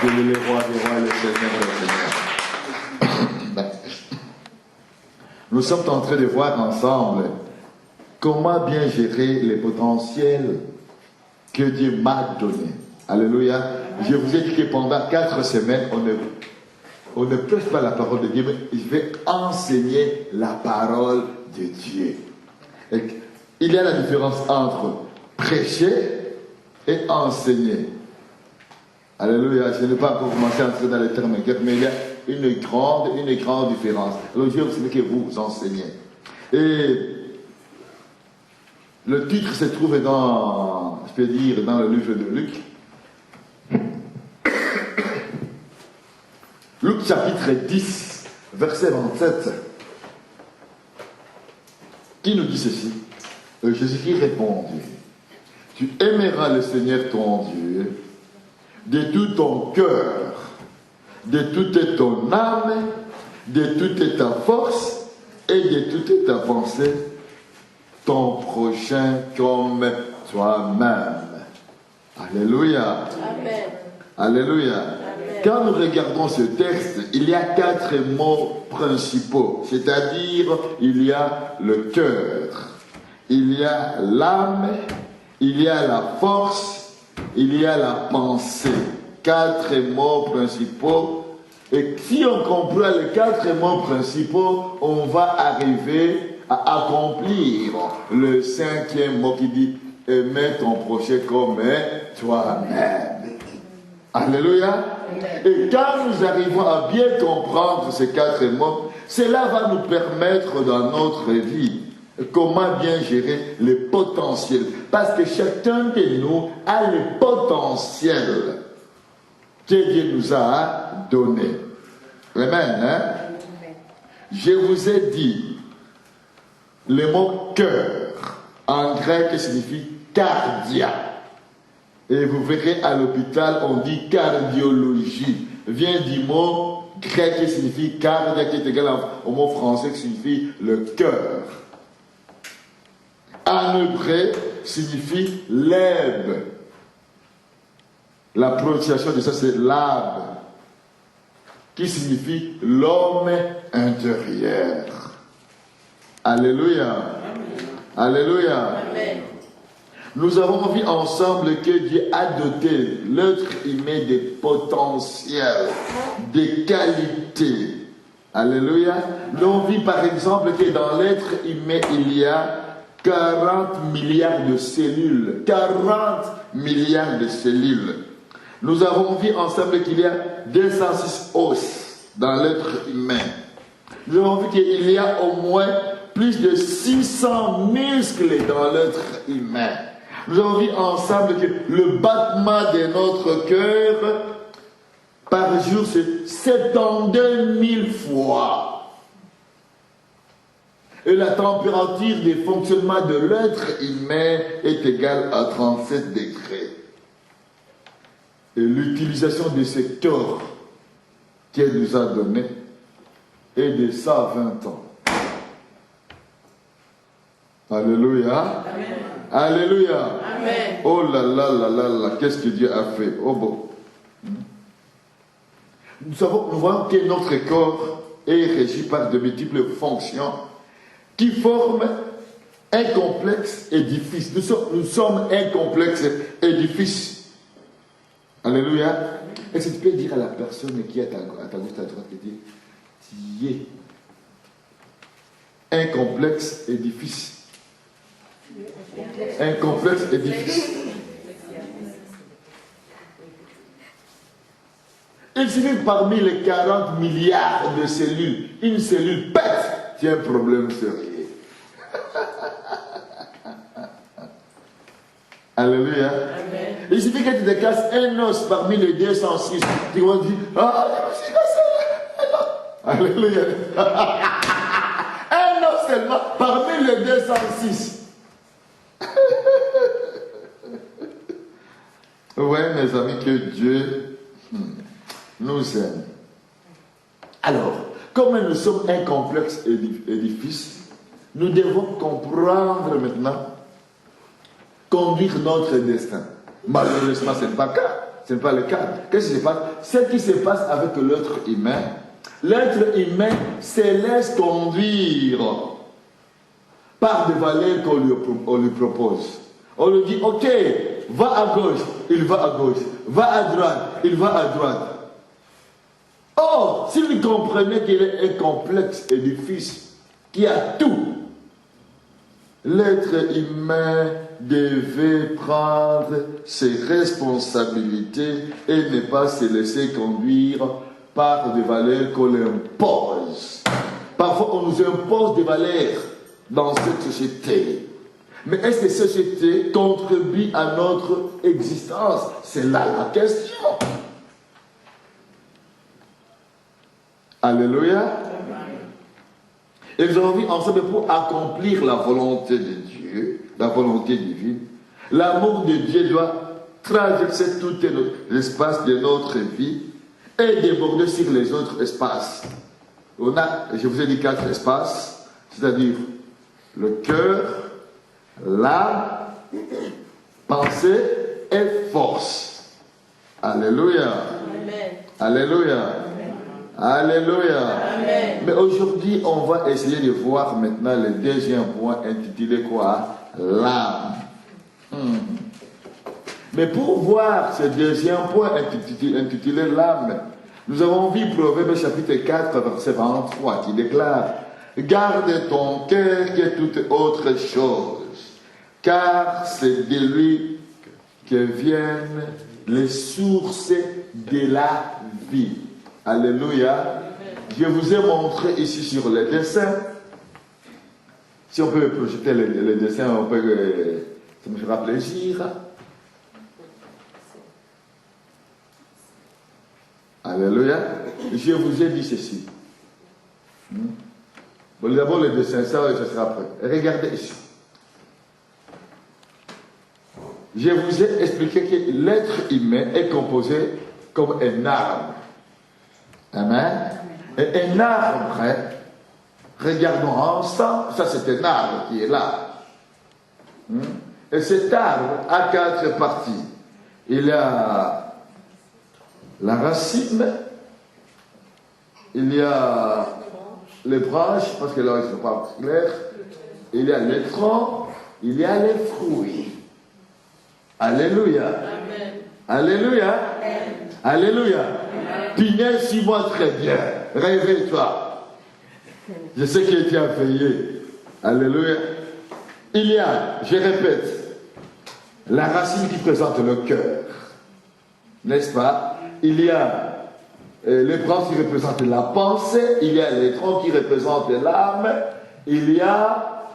qu'il est le roi des rois et le Seigneur des seigneurs. Nous sommes en train de voir ensemble comment bien gérer les potentiels que Dieu m'a donnés. Alléluia. Je vous ai dit que pendant 4 semaines, on ne prêche pas la parole de Dieu, mais je vais enseigner la parole de Dieu. Et il y a la différence entre prêcher et enseigner. Alléluia. Je n'ai pas encore commencé à entrer dans les termes grecs, mais il y a une grande différence. Alors je veux que vous enseignez. Et le titre se trouve dans, je peux dire, dans le livre de Luc. Luc chapitre 10, verset 27, qui nous dit ceci. Jésus-Christ répondit, tu aimeras le Seigneur ton Dieu de tout ton cœur, de toute ton âme, de toute ta force et de toute ta pensée, ton prochain comme toi-même. Alléluia. Amen. Alléluia. Amen. Quand nous regardons ce texte, il y a 4 mots principaux, c'est-à-dire il y a le cœur, il y a l'âme, il y a la force, il y a la pensée. 4 mots principaux. Et si on comprend les 4 mots principaux, on va arriver à accomplir le 5e mot qui dit aimer ton prochain comme toi-même. Alléluia. Et quand nous arrivons à bien comprendre ces 4 mots, cela va nous permettre dans notre vie comment bien gérer les potentiels. Parce que chacun de nous a le potentiel que Dieu nous a donné. Amen. Hein? Je vous ai dit, le mot cœur en grec signifie cardia. Et vous verrez à l'hôpital, on dit cardiologie. Vient du mot grec qui signifie cardia, qui est égal au mot français qui signifie le cœur. En hébreu, signifie lève. La prononciation de ça, c'est lab, qui signifie l'homme intérieur. Alléluia. Alléluia. Amen. Nous avons vu ensemble que Dieu a doté l'être humain des potentiels, des qualités. Alléluia. Nous avons vu par exemple que dans l'être humain, il y a 40 milliards de cellules. 40 milliards de cellules. Nous avons vu ensemble qu'il y a 206 os dans l'être humain. Nous avons vu qu'il y a au moins plus de 600 muscles dans l'être humain. Nous avons vu ensemble que le battement de notre cœur par jour, c'est 72 000 fois. Et la température de fonctionnement de l'être humain est égale à 37 degrés. Et l'utilisation de ce corps qu'elle nous a donné est de 120 ans. Alléluia. Amen. Alléluia. Amen. Oh là là là là là, qu'est-ce que Dieu a fait? Oh bon. Nous voyons que notre corps est régi par de multiples fonctions qui forment un complexe édifice. Nous sommes un complexe édifice. Alléluia. Est-ce que tu peux dire à la personne qui est à ta gauche, à ta droite, tu es un complexe édifice. Un complexe édifice. Il suffit que parmi les 40 milliards de cellules, une cellule pète, tu as un problème sérieux. Alléluia. Amen. Il suffit que tu te casses un os parmi les 206. Tu vas dire, ah, je me suis cassé un os. Alléluia. Un os seulement parmi les 206. Oui, mes amis, que Dieu nous aime. Alors, comme nous sommes un complexe édifice, nous devons comprendre maintenant, conduire notre destin. Malheureusement, ce n'est pas le cas. Ce n'est pas le cas. Qu'est-ce qui se passe? Ce qui se passe avec l'être humain se laisse conduire par des valeurs qu'on lui propose. On lui dit, ok, va à gauche, il va à gauche. Va à droite, il va à droite. Or, s'il comprenait qu'il est un complexe édifice qui a tout, l'être humain devait prendre ses responsabilités et ne pas se laisser conduire par des valeurs qu'on lui impose. Parfois, on nous impose des valeurs dans cette société. Mais est-ce que cette société contribue à notre existence? C'est là la question. Alléluia. Et nous avons vu ensemble pour accomplir la volonté de Dieu, la volonté divine. L'amour de Dieu doit traverser tout l'espace de notre vie et déborder sur les autres espaces. On a, je vous ai dit 4 espaces, c'est-à-dire le cœur, l'âme, pensée et force. Alléluia. Amen. Alléluia. Amen. Alléluia. Amen. Mais aujourd'hui, on va essayer de voir maintenant le deuxième point intitulé quoi? L'âme. Mais pour voir ce deuxième point intitulé l'âme, nous avons vu Proverbe chapitre 4, verset 23 qui déclare: garde ton cœur que toute autre chose, car c'est de lui que viennent les sources de la vie. Alléluia. Je vous ai montré ici sur le dessin. Si on peut projeter le dessin, ça me fera plaisir. Alléluia. Je vous ai dit ceci. Bon, d'abord le dessin, ça sera après. Regardez ici. Je vous ai expliqué que l'être humain est composé comme un arbre. Amen. Et un arbre, regardons ensemble, ça c'est un arbre qui est là. Et cet arbre a 4 parties. Il y a la racine, il y a les branches, parce que là je ne sais pas clair, il y a les troncs, il y a les fruits. Alléluia. Amen. Alléluia. Amen. Alléluia. Pinel, suis-moi très bien. Réveille-toi. Je sais que tu as veillé. Alléluia. Il y a, je répète, la racine qui présente le cœur. N'est-ce pas? Il y a les branches qui représentent la pensée. Il y a les troncs qui représentent l'âme. Il y a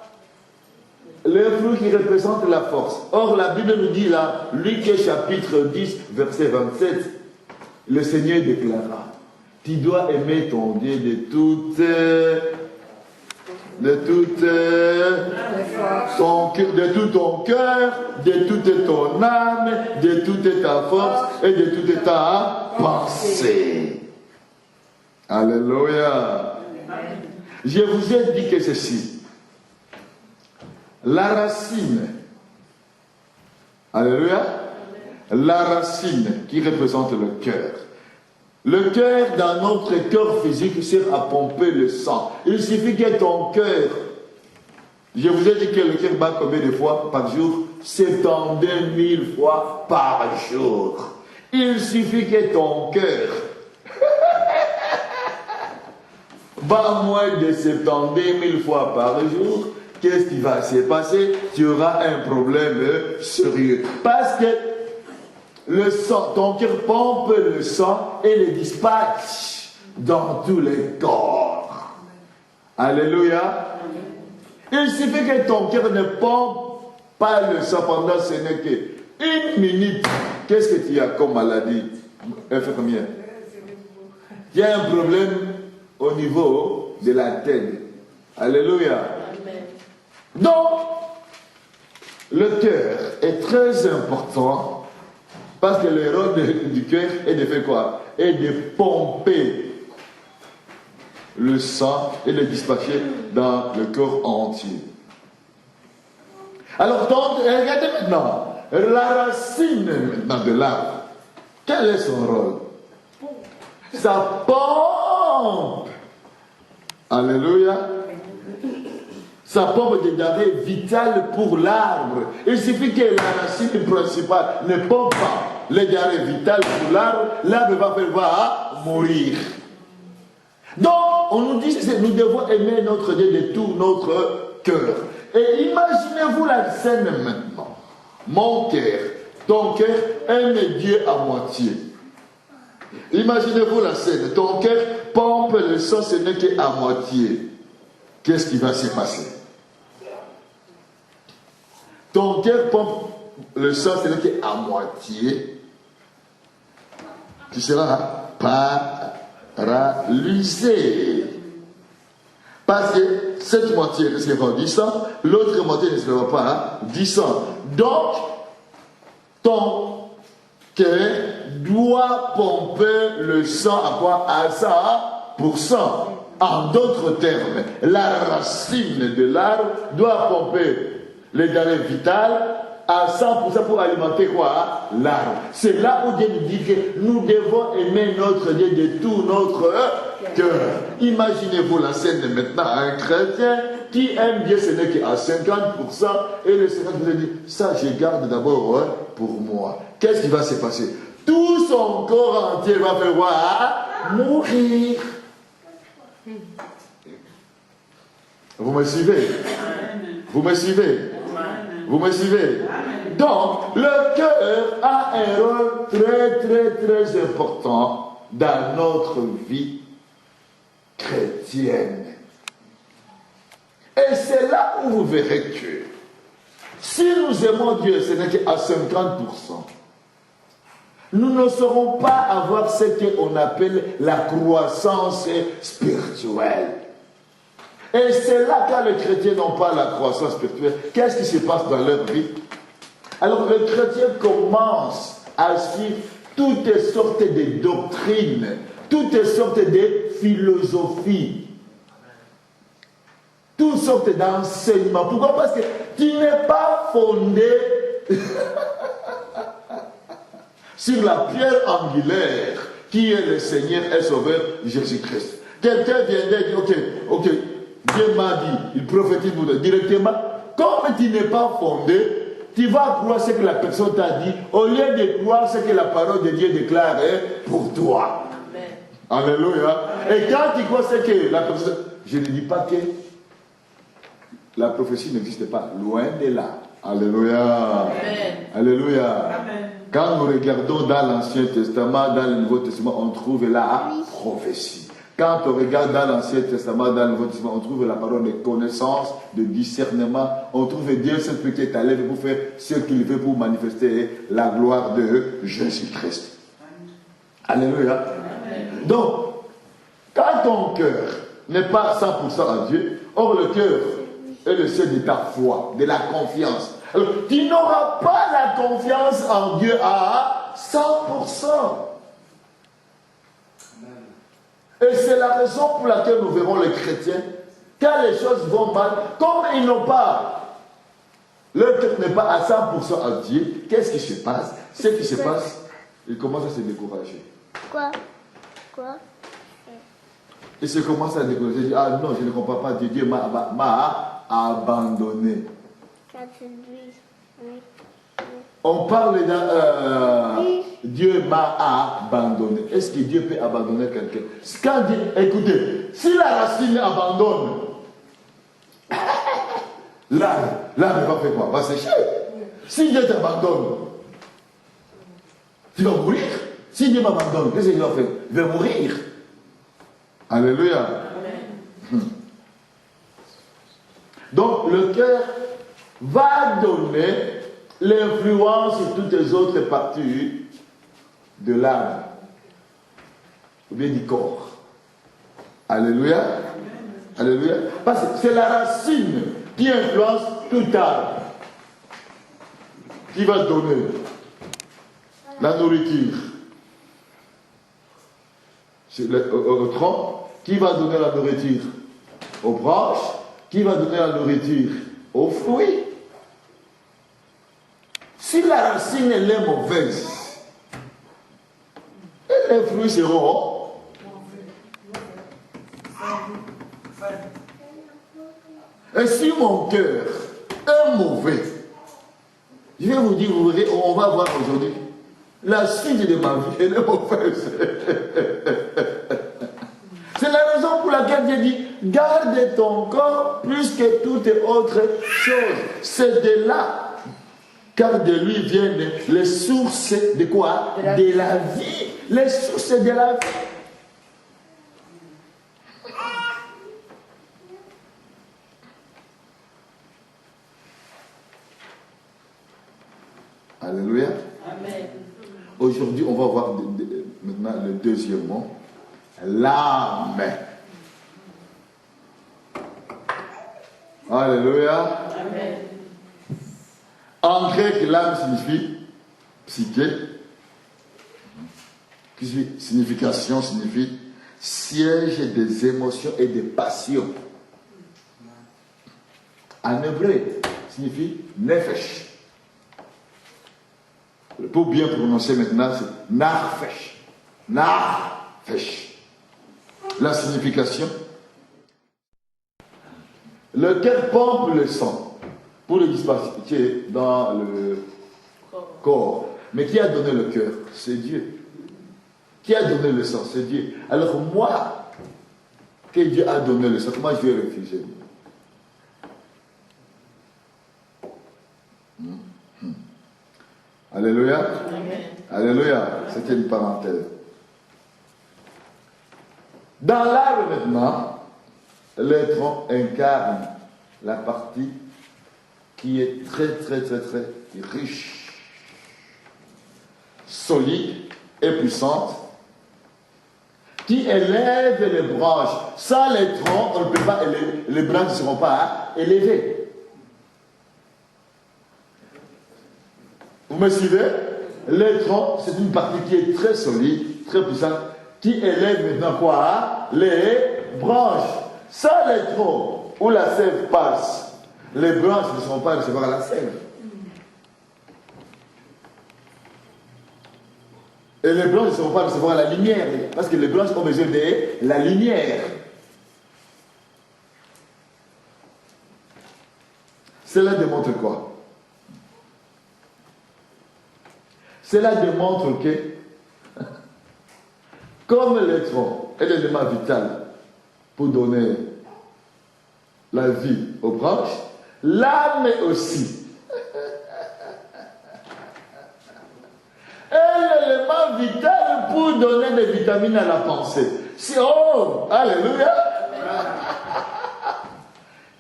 les fruits qui représentent la force. Or, la Bible nous dit là, Luc chapitre 10, verset 27, le Seigneur déclara: tu dois aimer ton Dieu de tout ton cœur, de toute ton âme, de toute ta force et de toute ta pensée. Alléluia. Je vous ai dit que ceci. La racine, alléluia, la racine qui représente le cœur. Le cœur, dans notre cœur physique, sert à pomper le sang. Il suffit que ton cœur, je vous ai dit que le cœur bat combien de fois par jour? 72 000 fois par jour. Il suffit que ton cœur bat moins de 72 000 fois par jour. Qu'est-ce qui va se passer? Tu auras un problème sérieux. Parce que le sang, ton cœur pompe le sang et le dispatche dans tous les corps. Alléluia. Il suffit que ton cœur ne pompe pas le sang pendant ce n'est qu'une minute. Qu'est-ce que tu as comme maladie? Infirmière. Il y a un problème au niveau de la tête. Alléluia. Donc, le cœur est très important parce que le rôle du cœur est de faire quoi? Est de pomper le sang et de le dispatcher dans le corps entier. Alors, regardez maintenant la racine maintenant de l'arbre. Quel est son rôle? Ça pompe. Alléluia. Ça pompe des denrées vitales pour l'arbre. Il suffit que la racine principale ne pompe pas les denrées vitales pour l'arbre, l'arbre va faire mourir. Donc, on nous dit que nous devons aimer notre Dieu de tout notre cœur. Et imaginez-vous la scène maintenant. Mon cœur, ton cœur aime Dieu à moitié. Imaginez-vous la scène. Ton cœur pompe le sang, ce n'est qu'à moitié. Qu'est-ce qui va se passer? Ton cœur pompe le sang, ce n'est qu'à moitié. Tu seras paralysé. Parce que cette moitié recevra du sang, l'autre moitié ne recevra pas du sang. Donc, ton cœur doit pomper le sang à quoi? À 100%. En d'autres termes, la racine de l'arbre doit pomper les denrées vitales à 100% pour alimenter quoi? L'arbre. C'est là où Dieu nous dit que nous devons aimer notre Dieu de tout notre cœur. Imaginez-vous la scène de maintenant, un chrétien qui aime Dieu, ce n'est qu'à 50%, et le Seigneur vous dit, ça je garde d'abord pour moi. Qu'est-ce qui va se passer? Tout son corps entier va faire mourir. Vous me suivez? Vous me suivez? Vous me suivez? Donc, le cœur a un rôle très, très, très important dans notre vie chrétienne. Et c'est là où vous verrez que si nous aimons Dieu, ce n'est qu'à 50%, nous ne saurons pas avoir ce qu'on appelle la croissance spirituelle. Et c'est là quand les chrétiens n'ont pas la croissance spirituelle, qu'est-ce qui se passe dans leur vie? Alors les chrétiens commencent à suivre toutes sortes de doctrines, toutes sortes de philosophies, toutes sortes d'enseignements. Pourquoi? Parce que tu n'es pas fondé sur la pierre angulaire qui est le Seigneur et Sauveur Jésus-Christ. Quelqu'un viendrait dire, ok, Dieu m'a dit, il prophétise directement. Comme tu n'es pas fondé, tu vas croire ce que la personne t'a dit, au lieu de croire ce que la parole de Dieu déclare pour toi. Amen. Alléluia. Amen. Et quand tu crois ce que la personne... Je ne dis pas que la prophétie n'existe pas, loin de là. Alléluia. Amen. Alléluia. Amen. Quand nous regardons dans l'Ancien Testament, dans le Nouveau Testament, on trouve la prophétie. Quand on regarde dans l'Ancien Testament, dans le Nouveau Testament, on trouve la parole de connaissance, de discernement. On trouve Dieu qui est allé pour faire ce qu'il veut pour manifester la gloire de Jésus-Christ. Alléluia. Amen. Donc, quand ton cœur n'est pas 100% à Dieu, or le cœur est le siège de ta foi, de la confiance. Alors, tu n'auras pas la confiance en Dieu à 100%. Et c'est la raison pour laquelle nous verrons les chrétiens, quand les choses vont mal, comme ils n'ont pas, leur cœur n'est pas à 100% à Dieu, qu'est-ce qui se passe? Ce qui se passe, ils commencent à se décourager. Quoi? Ils se commencent à décourager. Ils disent, ah non, je ne comprends pas Dieu, Dieu m'a abandonné. On parle de Dieu m'a abandonné. Est-ce que Dieu peut abandonner quelqu'un? Quand Dieu, écoutez, si la racine abandonne, l'arbre va faire quoi? Va sécher. Si Dieu t'abandonne, tu vas mourir. Si Dieu m'abandonne, qu'est-ce qu'il va faire? Il va mourir. Alléluia. Amen. Donc le cœur va donner l'influence sur toutes les autres parties de l'âme, ou bien du corps. Alléluia. Amen. Alléluia. Parce que c'est la racine qui influence tout arbre, qui va donner la nourriture. C'est au tronc, qui va donner la nourriture? Aux branches, qui va donner la nourriture? Aux fruits. Si la racine elle est mauvaise, les fruits seront. Et si mon cœur est mauvais, je vais vous dire, vous verrez, on va voir aujourd'hui, la suite de ma vie, elle est mauvaise. C'est la raison pour laquelle Dieu dit, garde ton corps plus que toute autre chose. C'est de là, car de lui viennent les sources de quoi? De la vie. Les sources de la vie. Alléluia. Amen. Aujourd'hui, on va voir maintenant le deuxième mot. L'âme. Alléluia. Amen. En grec, l'âme signifie psyché. Signification signifie siège des émotions et des passions. En hébreu, signifie nefesh. Pour bien prononcer maintenant, c'est narfesh. Narfesh. La signification. Le cœur pompe le sang pour le dispatcher dans le corps. Mais qui a donné le cœur? C'est Dieu. Qui a donné le sang? C'est Dieu. Alors moi, que Dieu a donné le sang, comment je vais refuser? Alléluia. Amen. Alléluia. C'était une parenthèse. Dans l'âme maintenant, l'être incarne la partie qui est très riche, solide et puissante, qui élève les branches. Sans les troncs, on ne peut pas élever, les branches ne seront pas élevées. Vous me suivez? Les troncs, c'est une partie qui est très solide, très puissante, qui élève maintenant quoi? Les branches. Sans les troncs, où la sève passe, les branches ne seront pas recevoir la sève. Et les branches ne seront pas recevoir la lumière, parce que les branches ont besoin de la lumière. Cela démontre quoi? Cela démontre que, comme le tronc est l'élément vital pour donner la vie aux branches, l'âme aussi est l'élément vital pour donner des vitamines à la pensée. Si, oh, alléluia!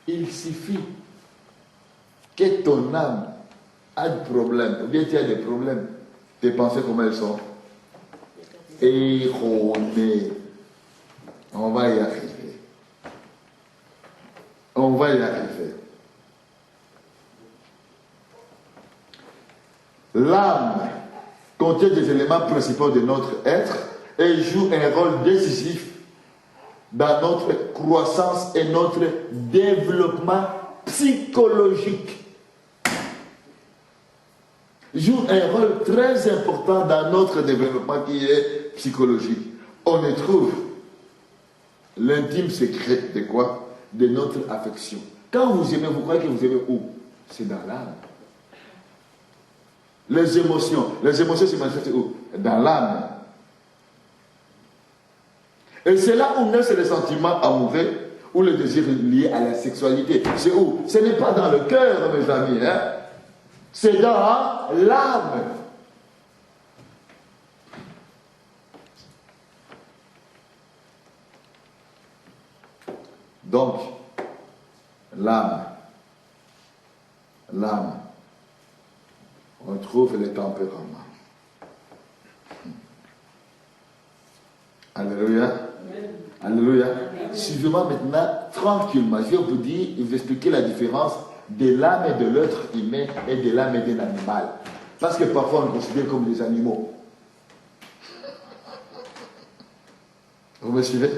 Il suffit que ton âme a des problèmes, ou bien tu as des problèmes. Tes pensées, comment elles sont? Erronées. On va y arriver. On va y arriver. L'âme contient des éléments principaux de notre être et joue un rôle décisif dans notre croissance et notre développement psychologique. Joue un rôle très important dans notre développement qui est psychologique. On y trouve l'intime secret de quoi? De notre affection. Quand vous aimez, vous croyez que vous aimez où? C'est dans l'âme. Les émotions se manifestent où? Dans l'âme. Et c'est là où naissent les sentiments amoureux ou les désirs liés à la sexualité. C'est où? Ce n'est pas dans le cœur, mes amis, hein? C'est dans l'âme. Donc, l'âme, on trouve les tempéraments. Alléluia. Alléluia. Suivez-moi maintenant tranquillement. Je vais vous dire, vous expliquer la différence de l'âme et de l'être humain et de l'âme et d'un animal. Parce que parfois on nous considère comme des animaux. Vous me suivez?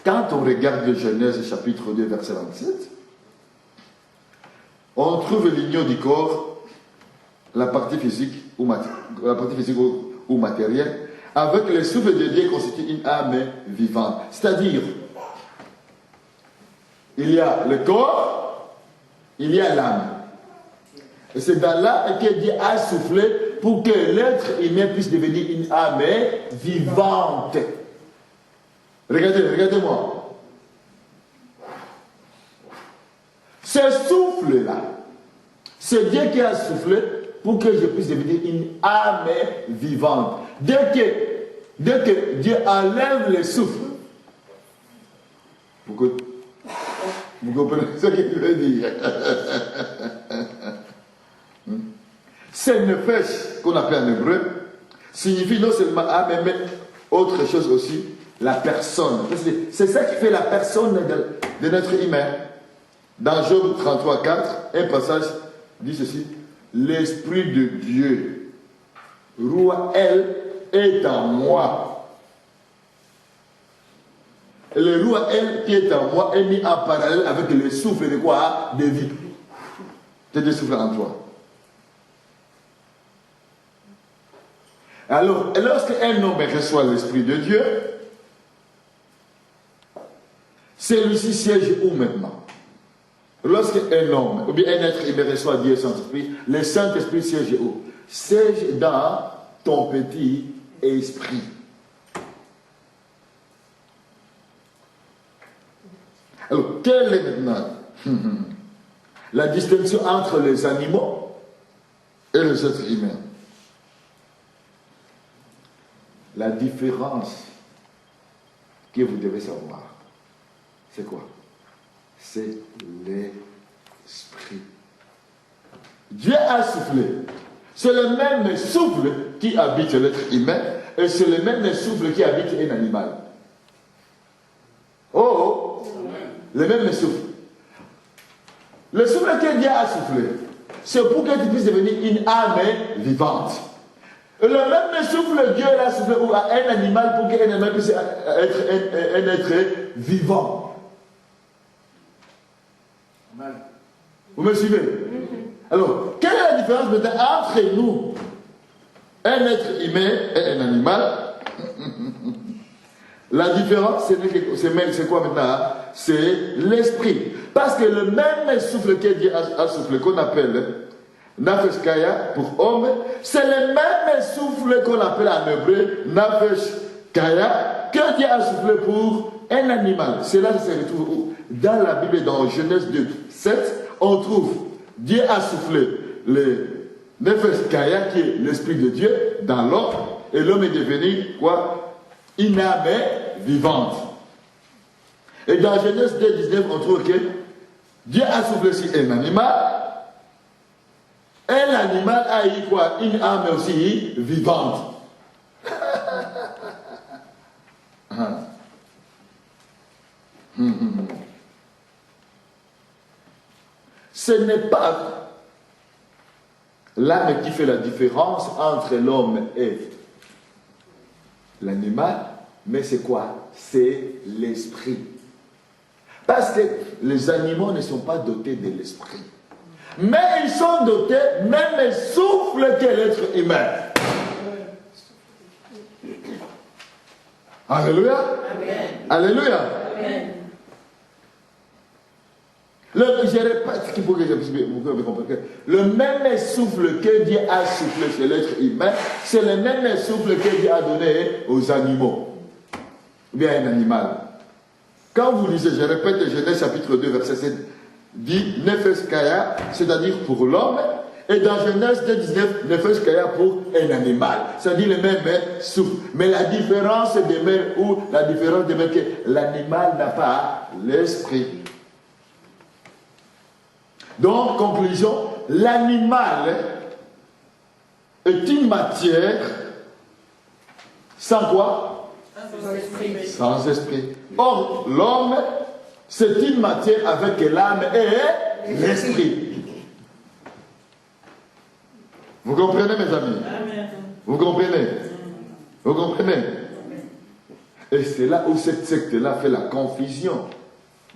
Quand on regarde le Genèse chapitre 2 verset 27, on trouve l'union du corps la partie physique ou, ou matérielle, avec le souffle de Dieu constitue une âme vivante. C'est-à-dire, il y a le corps, il y a l'âme. Et c'est dans là que Dieu a soufflé pour que l'être humain puisse devenir une âme vivante. Regardez-moi. Ce souffle-là, c'est Dieu qui a soufflé pour que je puisse devenir une âme vivante. Dès que Dieu enlève le souffle, vous comprenez ce qu'il veut dire? Ce nefesh qu'on appelle en hébreu signifie non seulement âme, mais autre chose aussi, la personne. C'est ça qui fait la personne de notre humain. Dans Job 33,4, un passage dit ceci: l'Esprit de Dieu, Roi El, est en moi. Et le Roi El qui est en moi est mis en parallèle avec le souffle de quoi? De vie. C'est des souffles en toi. Alors, lorsqu'un homme reçoit l'Esprit de Dieu, celui-ci siège où maintenant? Lorsqu'un homme, ou bien un être humain reçoit Dieu son esprit, le Saint-Esprit siège où? Siège dans ton petit esprit. Alors, quelle est maintenant la distinction entre les animaux et les êtres humains? La différence que vous devez savoir, c'est quoi? C'est l'esprit. Dieu a soufflé. C'est le même souffle qui habite l'être humain et c'est le même souffle qui habite un animal. Oh, le même souffle. Le souffle que Dieu a soufflé, c'est pour que tu puisses devenir une âme vivante. Et le même souffle Dieu a soufflé à un animal pour qu'un animal puisse être un être vivant. Vous me suivez? Alors, quelle est la différence maintenant entre nous, un être humain et un animal? La différence, c'est quoi maintenant? C'est l'esprit. Parce que le même souffle que Dieu a soufflé, qu'on appelle Nafesh Kaya pour homme, c'est le même souffle qu'on appelle en hébreu Nafesh Kaya que Dieu a soufflé pour un animal. Cela se retrouve où? Dans la Bible, dans Genèse 2, 7, on trouve Dieu a soufflé le Nefesh Kaya, qui est l'esprit de Dieu, dans l'homme, et l'homme est devenu quoi? Une âme vivante. Et dans Genèse 2, 19, on trouve que Dieu a soufflé sur un animal. Un animal a eu quoi? Une âme aussi vivante. Ce n'est pas l'âme qui fait la différence entre l'homme et l'animal, mais c'est quoi? C'est l'esprit. Parce que les animaux ne sont pas dotés de l'esprit. Mais ils sont dotés, même souffle que l'être humain. Alléluia. Amen. Alléluia. Amen. Je répète qu'il faut que vous compreniez. Le même souffle que Dieu a soufflé chez l'être humain, c'est le même souffle que Dieu a donné aux animaux. Ou bien un animal. Quand vous lisez, je répète, Genèse chapitre 2, verset 7, dit Nefesh Kaya, c'est-à-dire pour l'homme, et dans Genèse 2, 19, Nefesh Kaya pour un animal. C'est-à-dire le même souffle. Mais la différence demeure où? La différence demeure que l'animal n'a pas l'esprit. Donc, conclusion, l'animal est une matière sans quoi? Sans esprit. Sans esprit. Or, l'homme, c'est une matière avec l'âme et l'esprit. Vous comprenez, mes amis? Vous comprenez? Vous comprenez? Et c'est là où cette secte-là fait la confusion.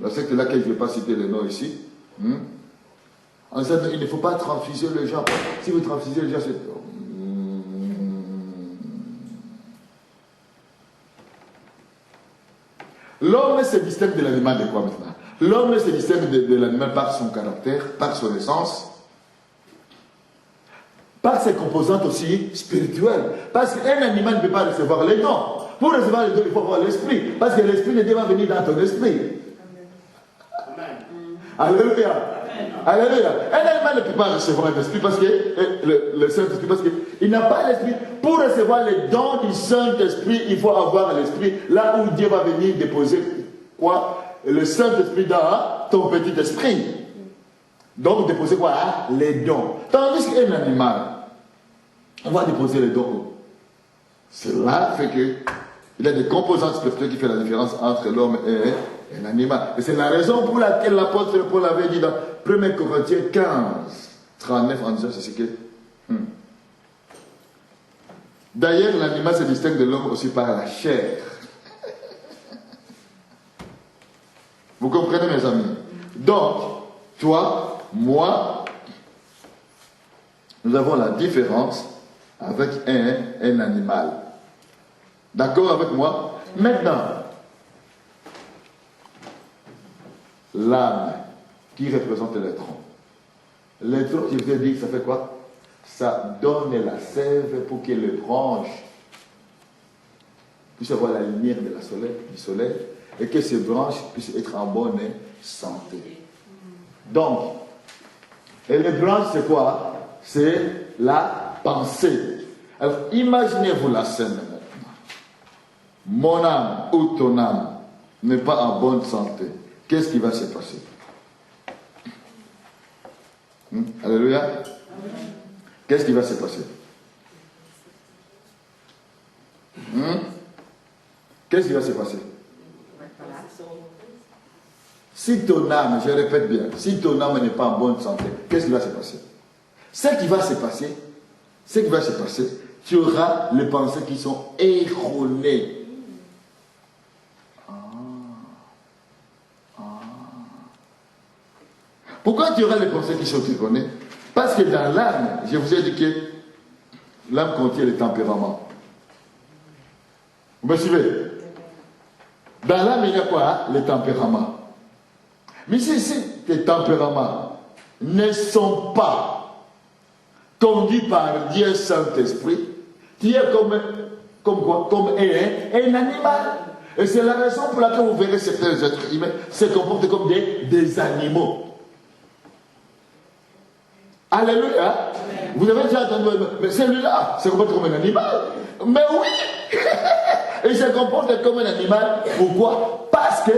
La secte-là, que je ne vais pas citer le nom ici. En disant, il ne faut pas transfuser les gens. Si vous transfusez les gens, c'est... L'homme se distingue de l'animal de quoi maintenant? L'homme se distingue de l'animal par son caractère, par son essence, par ses composantes aussi spirituelles. Parce qu'un animal ne peut pas recevoir les dons. Pour recevoir les dons, il faut avoir l'esprit. Parce que l'esprit ne doit venir dans ton esprit. Amen. Alléluia. Alléluia. Un animal ne peut pas recevoir l'esprit parce que le Saint-Esprit, parce qu'il n'a pas l'esprit. Pour recevoir les dons du Saint-Esprit, il faut avoir l'esprit. Là où Dieu va venir déposer quoi? Le Saint-Esprit dans ton petit esprit. Donc déposer quoi? Les dons. Tandis qu'un animal, on va déposer les dons. Cela fait que il y a des composantes spirituelles qui font la différence entre l'homme et l'animal. Et c'est la raison pour laquelle l'apôtre Paul avait dit dans 1 Corinthiens 15, 39, en disant c'est ce que... D'ailleurs, l'animal se distingue de l'homme aussi par la chair. Vous comprenez, mes amis? Donc, toi, moi, nous avons la différence avec un animal. D'accord avec moi? Maintenant, l'âme qui représente les troncs. Les troncs, je vous ai dit que ça fait quoi? Ça donne la sève pour que les branches puissent avoir la lumière du soleil et que ces branches puissent être en bonne santé. Donc, et les branches, c'est quoi? C'est la pensée. Alors, imaginez-vous la scène maintenant. Mon âme ou ton âme n'est pas en bonne santé. Qu'est-ce qui va se passer? Alléluia. Qu'est-ce qui va se passer? Qu'est-ce qui va se passer? Si ton âme, je répète bien, si ton âme n'est pas en bonne santé, qu'est-ce qui va se passer? Ce qui va se passer, tu auras les pensées qui sont erronées. Pourquoi tu auras les pensées qui sont erronées? Parce que dans l'âme, je vous ai dit que l'âme contient les tempéraments. Vous me suivez? Dans l'âme, il y a quoi? Les tempéraments. Mais si tes tempéraments ne sont pas conduits par Dieu Saint-Esprit, tu es comme quoi? Comme un animal. Et c'est la raison pour laquelle vous verrez certains êtres humains se comporter comme des animaux. Alléluia. Vous avez déjà entendu, mais celui-là se comporte comme un animal. Mais oui. Il se comporte comme un animal. Pourquoi? Parce que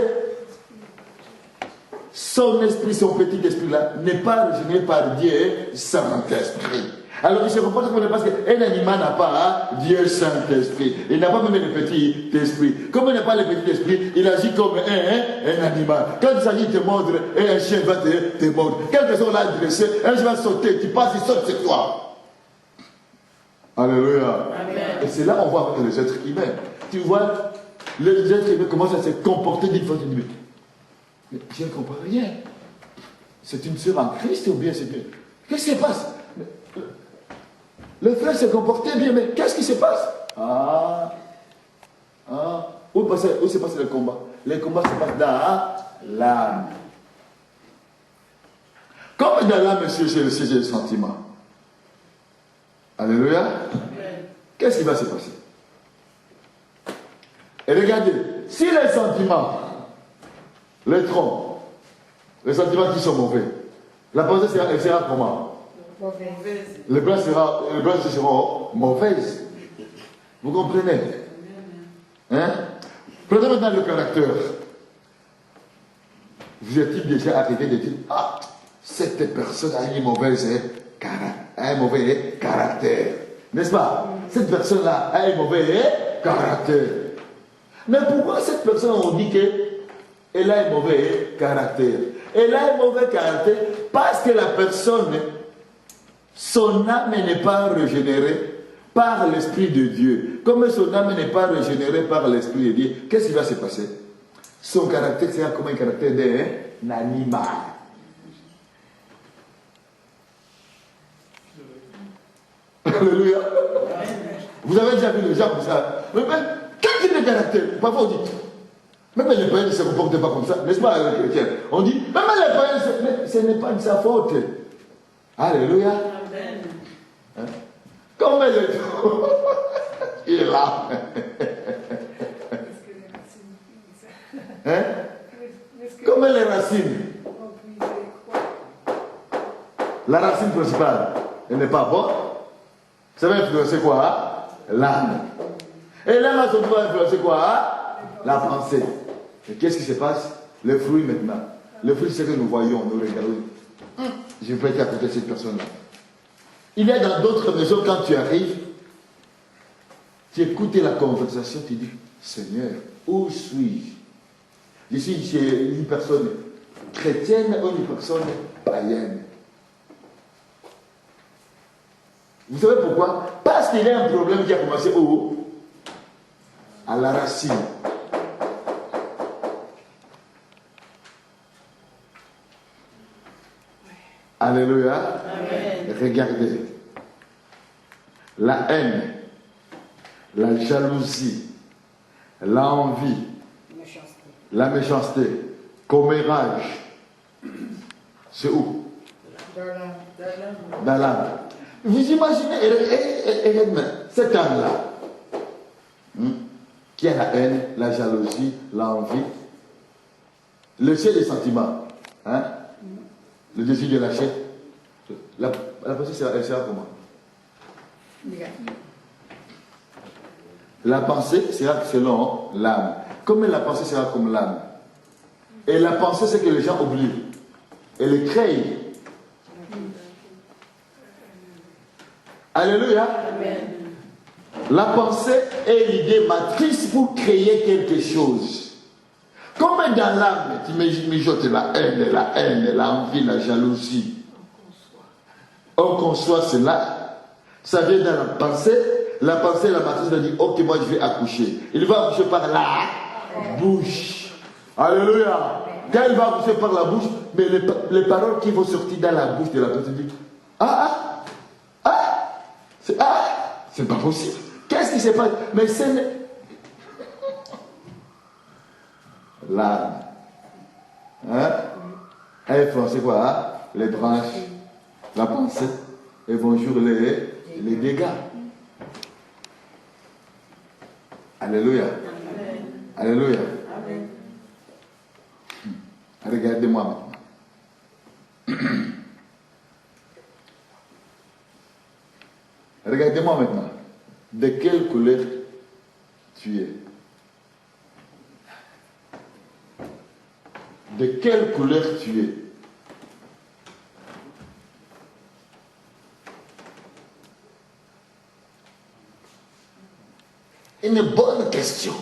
son esprit, son petit esprit-là, n'est pas régénéré par Dieu Saint-Esprit. Alors il se comporte comme un animal parce qu'un animal n'a pas Dieu Saint-Esprit. Il n'a pas même le petit esprit. Comme il n'a pas le petit esprit, il agit comme un animal. Quand il s'agit de te mordre, et un chien va te mordre. Quelque chose l'a dressé, un chien va sauter, tu passes, il saute sur toi. Alléluia. Amen. Et c'est là qu'on voit avec les êtres humains. Tu vois, les êtres humains commencent à se comporter d'une façon. Mais je ne comprends rien. C'est une sœur en Christ ou bien c'est une... Qu'est-ce qui se passe? Le frère s'est comporté bien, mais qu'est-ce qui se passe? Où se passe le combat? Le combat se passe dans l'âme. Comme dans l'âme, monsieur, j'ai le sentiment. Alléluia. Qu'est-ce qui va se passer? Et regardez, si les sentiments, les troncs, les sentiments qui sont mauvais, la pensée sera comment? Les branches seront mauvaises. Vous comprenez? Hein? Prenez maintenant le caractère. Vous êtes-il déjà arrivé de dire, cette personne a un mauvais caractère. N'est-ce pas? Cette personne-là a un mauvais caractère. Mais pourquoi cette personne, on dit qu'elle a un mauvais caractère? Elle a un mauvais caractère parce que la personne, son âme n'est pas régénérée par l'Esprit de Dieu. Comme son âme n'est pas régénérée par l'Esprit de Dieu, qu'est-ce qui va se passer? Son caractère sera comme un caractère d'un animal. Alléluia. Vous avez déjà vu les gens comme ça. Mais quel type de caractère? Parfois on dit, même les païens ne se comportent pas comme ça, n'est-ce pas, les chrétiens? On dit, même les païens, ce n'est pas de sa faute. Alléluia. Hein? Comme elle est. Il est là. Hein? Comme les racines. La racine principale, elle n'est pas bonne. Ça va influencer quoi? L'âme. Et l'âme va se trouver influencer quoi? La pensée. Et qu'est-ce qui se passe? Le fruit maintenant. Le fruit, c'est que nous voyons, nous regardons. Je vais être à côté de cette personne-là. Il y a dans d'autres maisons, quand tu arrives, tu écoutes la conversation, tu dis, Seigneur, où suis-je? Je suis chez une personne chrétienne ou une personne païenne. Vous savez pourquoi? Parce qu'il y a un problème qui a commencé où? À la racine. Alléluia. Amen. Regardez. La haine, la jalousie, l'envie, la méchanceté, commérage. C'est où? Dans l'âme. Vous imaginez, cette âme-là, qui a la haine, la jalousie, l'envie, le ciel des sentiments, hein? Le désir de lâcher. La pensée, elle sera comment? La pensée sera selon l'âme. Comme la pensée sera comme l'âme. Et la pensée, c'est que les gens oublient. Et les créent. Alléluia. Amen. La pensée est l'idée matrice pour créer quelque chose. Comme dans l'âme, tu mijotes la haine, l'envie, la jalousie. On conçoit cela. Ça vient dans la pensée. La pensée, la matrice, elle dit, ok, moi je vais accoucher. Il va accoucher par la bouche. Alléluia. Quand il va accoucher par la bouche, mais les paroles qui vont sortir dans la bouche de la personne disent, c'est pas possible. Qu'est-ce qui se passe? Mais c'est l'âme. Hein? Elle influence quoi? Hein? Les branches, la pensée, et bonjour les dégâts. Alléluia. Amen. Alléluia. Amen. Regardez-moi maintenant. Regardez-moi maintenant. De quelle couleur tu es? De quelle couleur tu es? Une bonne question.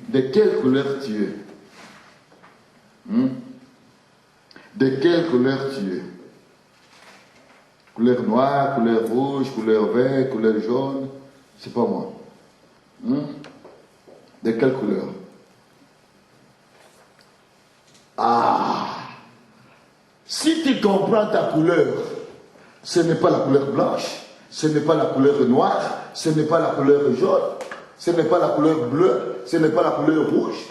De quelle couleur tu es? De quelle couleur tu es? Couleur noire, couleur rouge, couleur vert, couleur jaune? C'est pas moi. De quelle couleur? Si tu comprends ta couleur, ce n'est pas la couleur blanche, ce n'est pas la couleur noire, ce n'est pas la couleur jaune, ce n'est pas la couleur bleue, ce n'est pas la couleur rouge.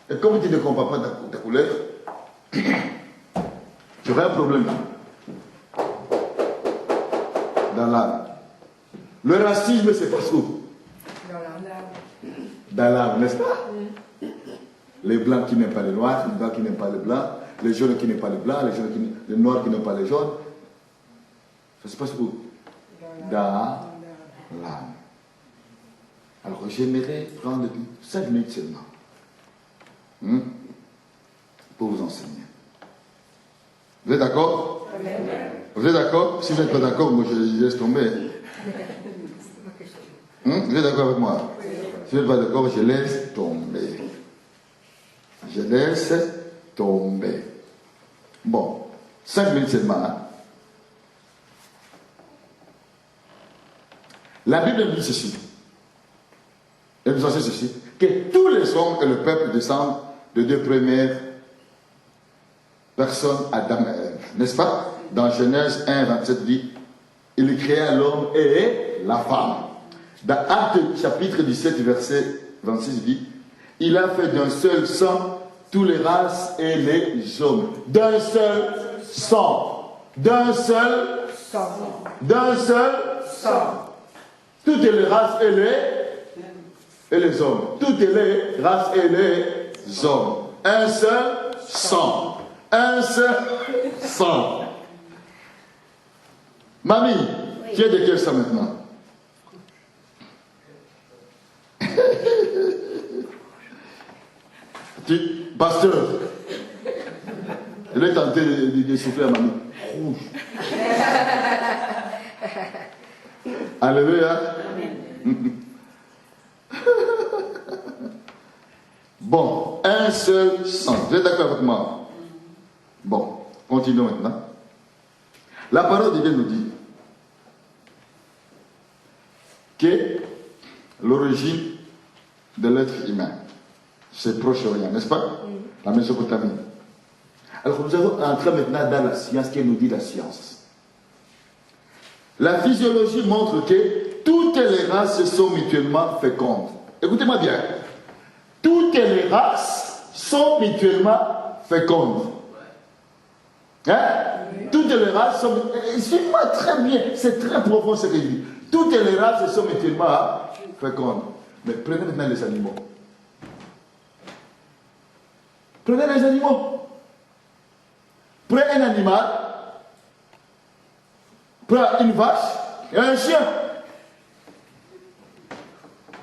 Et comme tu ne comprends pas ta couleur, tu auras un problème dans l'âme. Le racisme, c'est pas où? Dans l'âme, n'est-ce pas? Les blancs qui n'aiment pas les noirs, les blancs qui n'aiment pas les blancs, les jaunes qui n'aiment pas les blancs, les noirs qui n'aiment pas les jaunes. Ça se passe où? Dans l'âme. Alors j'aimerais prendre 5 minutes seulement pour vous enseigner. Vous êtes d'accord? Vous êtes d'accord? Si vous n'êtes pas d'accord, moi je laisse tomber. Vous êtes d'accord avec moi? Si vous n'êtes pas d'accord, je laisse tomber. Je laisse tomber. Bon, 5 minutes seulement. La Bible dit ceci. Elle nous sachez ceci, que tous les hommes et le peuple descendent de deux premières personnes, Adam et Ève. N'est-ce pas? Dans Genèse 1, 27 dit, il créa l'homme et la femme. Dans Actes chapitre 17, verset 26 dit, il a fait d'un seul sang toutes les races et les hommes. D'un seul sang. D'un seul sang. D'un seul sang. Toutes les races et les hommes. Toutes les races et les hommes. Un seul sang. Un seul sang. Mamie, oui. Tu es de quel sang maintenant? Pasteur, elle est tentée de souffler à mamie. Rouge. Alléluia. Bon, un seul sang. Vous êtes d'accord avec moi? Bon, continuons maintenant. La parole de Dieu nous dit que l'origine de l'être humain, c'est Proche-Orient, n'est-ce pas? La Mésopotamie. Alors nous allons entrer maintenant dans la science, qui nous dit la science. La physiologie montre que toutes les races sont mutuellement fécondes. Écoutez-moi bien. Toutes les races sont mutuellement fécondes. Hein? Toutes les races sont... Suis-moi très bien, c'est très profond ce que je dis. Toutes les races sont mutuellement fécondes. Mais prenez maintenant les animaux. Prenez les animaux. Prenez un animal, prenez une vache et un chien.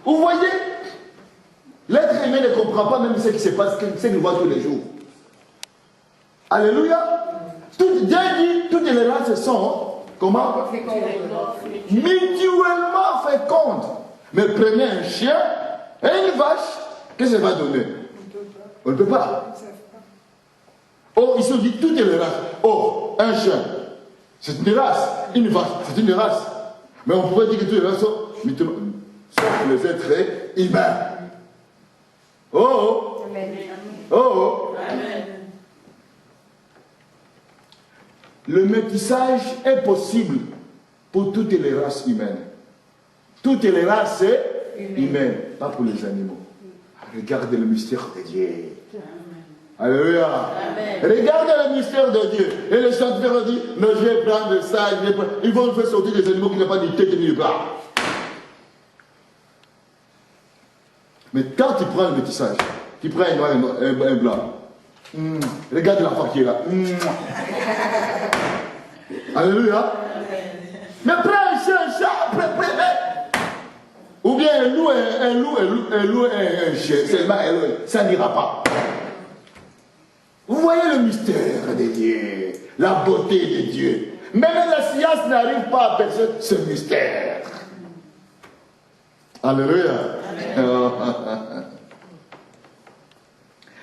Vous voyez, l'être humain ne comprend pas même ce qui se passe, ce qu'il voit tous les jours. Alléluia. Dieu dit, toutes les races sont, comment? Mutuellement fécondes. Mais prenez un chien et une vache, qu'est-ce que ça va donner? On ne peut pas. Oh, ils se disent toutes les races. Oh, un chien, c'est une race. Une vache, c'est une race. Mais on pourrait dire que toutes les races sont mutuellement, sauf les êtres humains. Oh, oh. Amen. Le métissage est possible pour toutes les races humaines. Toutes les races humaines, pas pour les animaux. Regardez le mystère de Dieu. Alléluia. Regardez le mystère de Dieu. Et les chanteurs disent, mais je vais prendre ça, ils vont faire sortir des animaux qui n'ont pas ni tête ni bras. Mais quand tu prends le métissage, tu prends un noir et un blanc, regarde l'enfant qui est là. Alléluia. Mais prends un chat, ou bien un loup et un chien, seulement ça n'ira pas. Vous voyez le mystère de Dieu, la beauté de Dieu. Même la science n'arrive pas à percer ce mystère. Alléluia.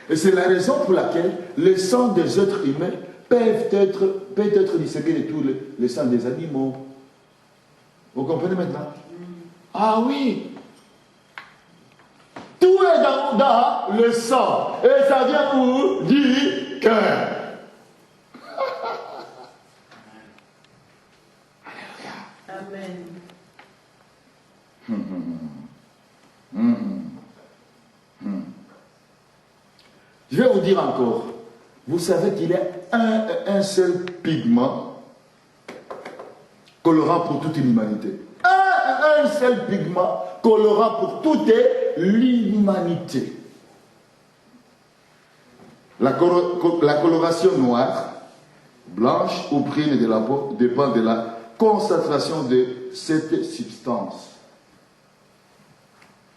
Et c'est la raison pour laquelle le sang des êtres humains peut être distingué de tous les sangs des animaux. Vous comprenez maintenant? Ah oui. Tout est dans le sang. Et ça vient où? Du cœur. Amen. Je vais vous dire encore. Vous savez qu'il y a un seul pigment colorant pour toute l'humanité. Un seul pigment colorant pour toute l'humanité. La coloration noire, blanche ou brune de la peau dépend de la concentration de cette substance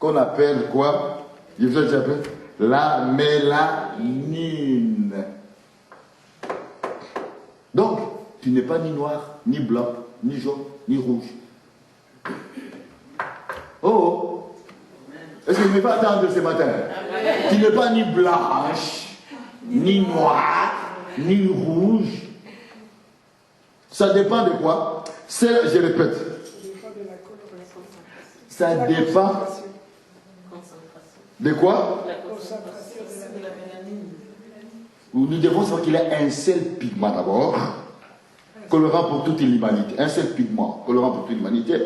qu'on appelle quoi? Je vous ai déjà appelé la mélanine. Donc, tu n'es pas ni noir, ni blanc, ni jaune, ni rouge. Oh, est-ce que je ne vais pas attendre ce matin? Tu n'es pas ni blanche, ni noire, ni rouge. Ça dépend de quoi? Je répète. Ça dépend De quoi? La concentration de la mélanine. Nous devons savoir qu'il y a un seul pigment d'abord, colorant pour toute l'humanité. Un seul pigment colorant pour toute l'humanité.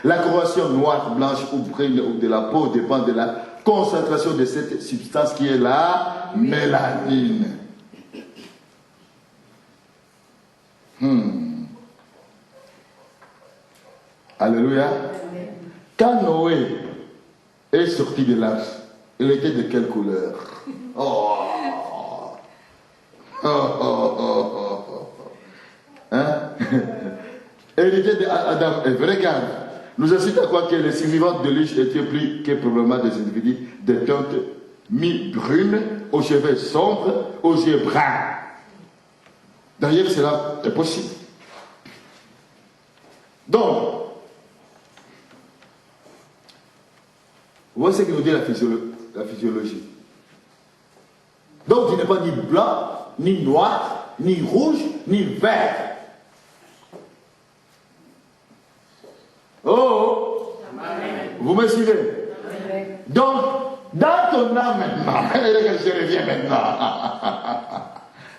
La coloration noire, blanche ou brune de la peau dépend de la concentration de cette substance qui est la mélanine. Alléluia. Quand Noé est sorti de l'arche, il était de quelle couleur? Oh. Hein? Et il était d'Adam et Ève. Regarde, nous incite à croire que les survivantes de l'île étaient plus que probablement des individus de teintes mi-brunes, aux cheveux sombres, aux yeux bruns. D'ailleurs, cela est possible. Donc, voici ce que nous dit la physiologie. Donc, tu n'es pas ni blanc, ni noir, ni rouge, ni vert. Oh, vous me suivez? Donc, dans ton âme maintenant, je reviens maintenant.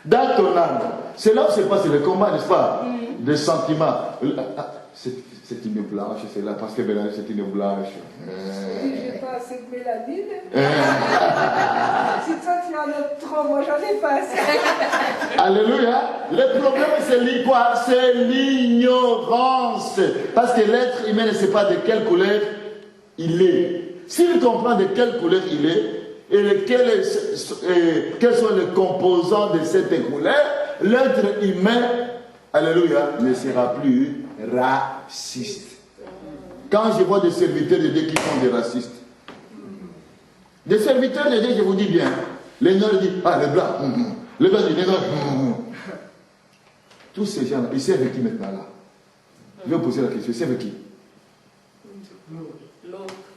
Dans ton âme, c'est là où se passe le combat, n'est-ce pas? Des sentiments. C'est une blanche, c'est là, parce que Mélanie, c'est une blanche. Si j'ai pas assez de mélanine. Si toi tu en as trop, moi j'en ai pas assez. Alléluia. Le problème, c'est quoi? C'est l'ignorance. Parce que l'être humain ne sait pas de quelle couleur il est. S'il comprend de quelle couleur il est, et quels sont les composants de cette couleur, l'être humain, alléluia, ne sera plus raciste. Quand je vois des serviteurs de Dieu qui sont des racistes, des serviteurs de Dieu, je vous dis bien, les noirs disent, ah, les blancs, les blancs disent, les noirs, tous ces gens-là, ils servent qui maintenant là? Je vais vous poser la question, ils servent qui?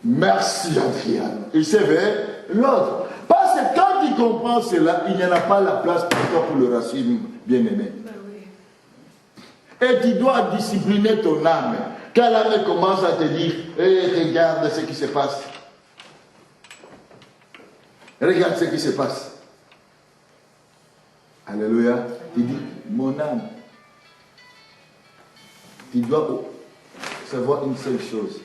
Merci Adrienne. Ils servent l'autre. Parce que quand il comprend cela, il n'y en a pas la place pour toi pour le racisme, bien-aimé. Et tu dois discipliner ton âme. Quand l'âme commence à te dire, regarde ce qui se passe. Regarde ce qui se passe. Alléluia. Tu dis, mon âme, tu dois savoir une seule chose.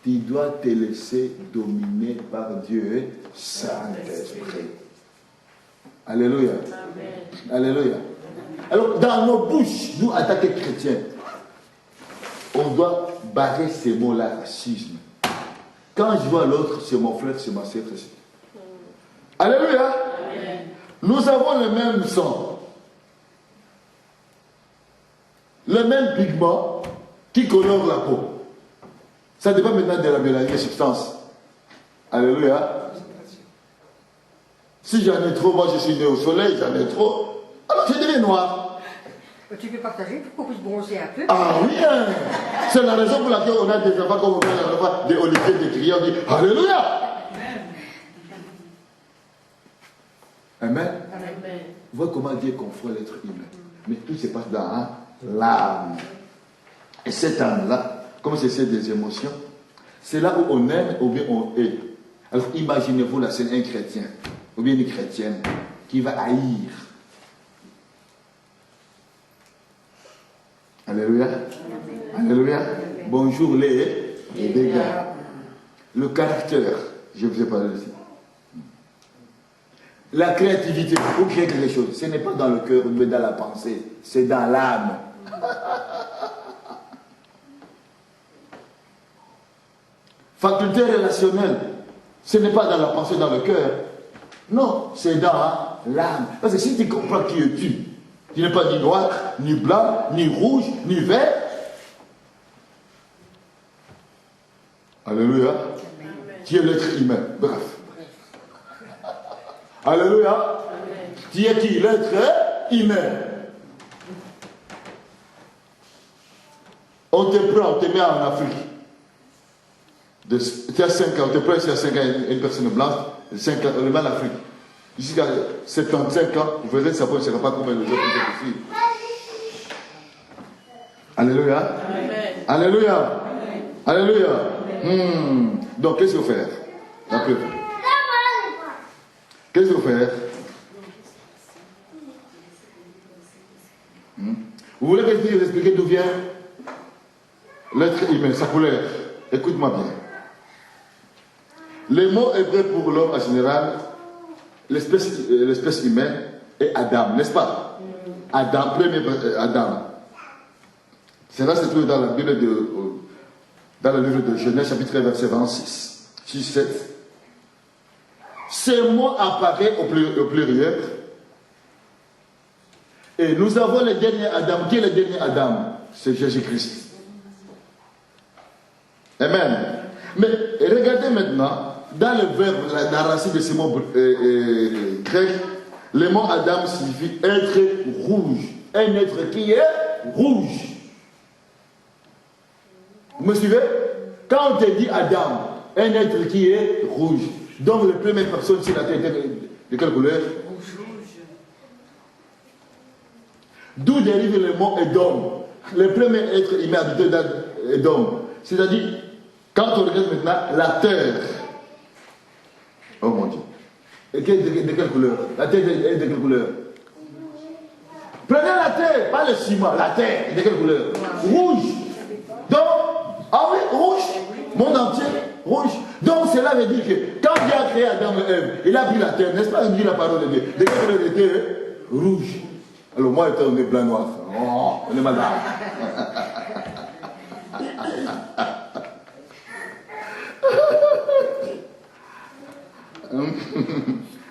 Tu dois te laisser dominer par Dieu, Saint-Esprit. Alléluia. Amen. Alléluia. Alors, dans nos bouches, nous, en tant que chrétiens, on doit barrer ces mots-là, racisme. Quand je vois l'autre, c'est mon frère, c'est ma sœur. Alléluia. Amen. Nous avons le même sang, le même pigment qui colore la peau. Ça dépend maintenant de la mélanine substance. Alléluia. Si j'en ai trop, moi je suis né au soleil, j'en ai trop, alors je deviens noir. Tu peux partager pour qu'on puisse bronzer un peu. Ah oui, hein. C'est la raison pour laquelle on a des enfants comme on a des enfants, des oliviers, des criants, on dit Alléluia. Amen. Amen. Vois comment Dieu confond l'être humain. Mais tout se passe dans l'âme. Et cette âme-là, comme c'est des émotions, c'est là où on aime ou bien on hait. Alors imaginez-vous là, c'est un chrétien, ou bien une chrétienne, qui va haïr. Alléluia. Alléluia. Bonjour les dégâts. Le caractère, je vous ai parlé ici. La créativité, pour créer quelque chose, ce n'est pas dans le cœur, mais dans la pensée, c'est dans l'âme. Faculté relationnelle, ce n'est pas dans la pensée, dans le cœur. Non, c'est dans l'âme. Parce que si tu comprends qui es-tu, tu n'es pas ni noir, ni blanc, ni rouge, ni vert. Alléluia. Tu es l'être humain. Bref. Alléluia. Tu es qui? L'être humain. On te prend, on te met en Afrique. Tu as 5 ans, on te prend ici à 5 ans une personne blanche, 5 ans, on le met en Afrique. Jusqu'à 75 ans, vous verrez, ça ne sera pas comme les autres ici. Alléluia. Amen. Alléluia. Amen. Alléluia. Donc, qu'est-ce qu'il faut faire? La preuve. Qu'est-ce qu'il faut faire? Vous voulez que je vous explique d'où vient l'être humain, sa couleur? Écoute-moi bien. Les mots hébreux pour l'homme en général, l'espèce humaine est Adam, n'est-ce pas? Adam, premier Adam. Cela se trouve dans la Bible dans le livre de Genèse, chapitre 1, verset 26, 6, 7. Ces mots apparaissent au pluriel. Et nous avons le dernier Adam. Qui est le dernier Adam? C'est Jésus-Christ. Amen. Mais regardez maintenant, dans le verbe, dans la racine de ces mots grecs, le mot Adam signifie être rouge. Un être qui est rouge. Vous me suivez? Quand on te dit Adam, un être qui est rouge, donc la première personne sur la terre de quelle couleur? D'où dérive le mot Edom. Le premier être humain habité d'Edom. C'est-à-dire, quand on regarde maintenant la terre. Oh mon Dieu. Et de quelle couleur? La terre est de quelle couleur? Prenez la terre, pas le ciment, la terre. De quelle couleur? Rouge. Donc, ah oui, rouge. Monde entier, rouge. Donc cela veut dire que quand Dieu a créé Adam et Ève, il a pris la terre, n'est-ce pas? Il dit la parole de Dieu. De quelle couleur était? Rouge. Alors moi, étant on est blanc noir. Oh, on est malade.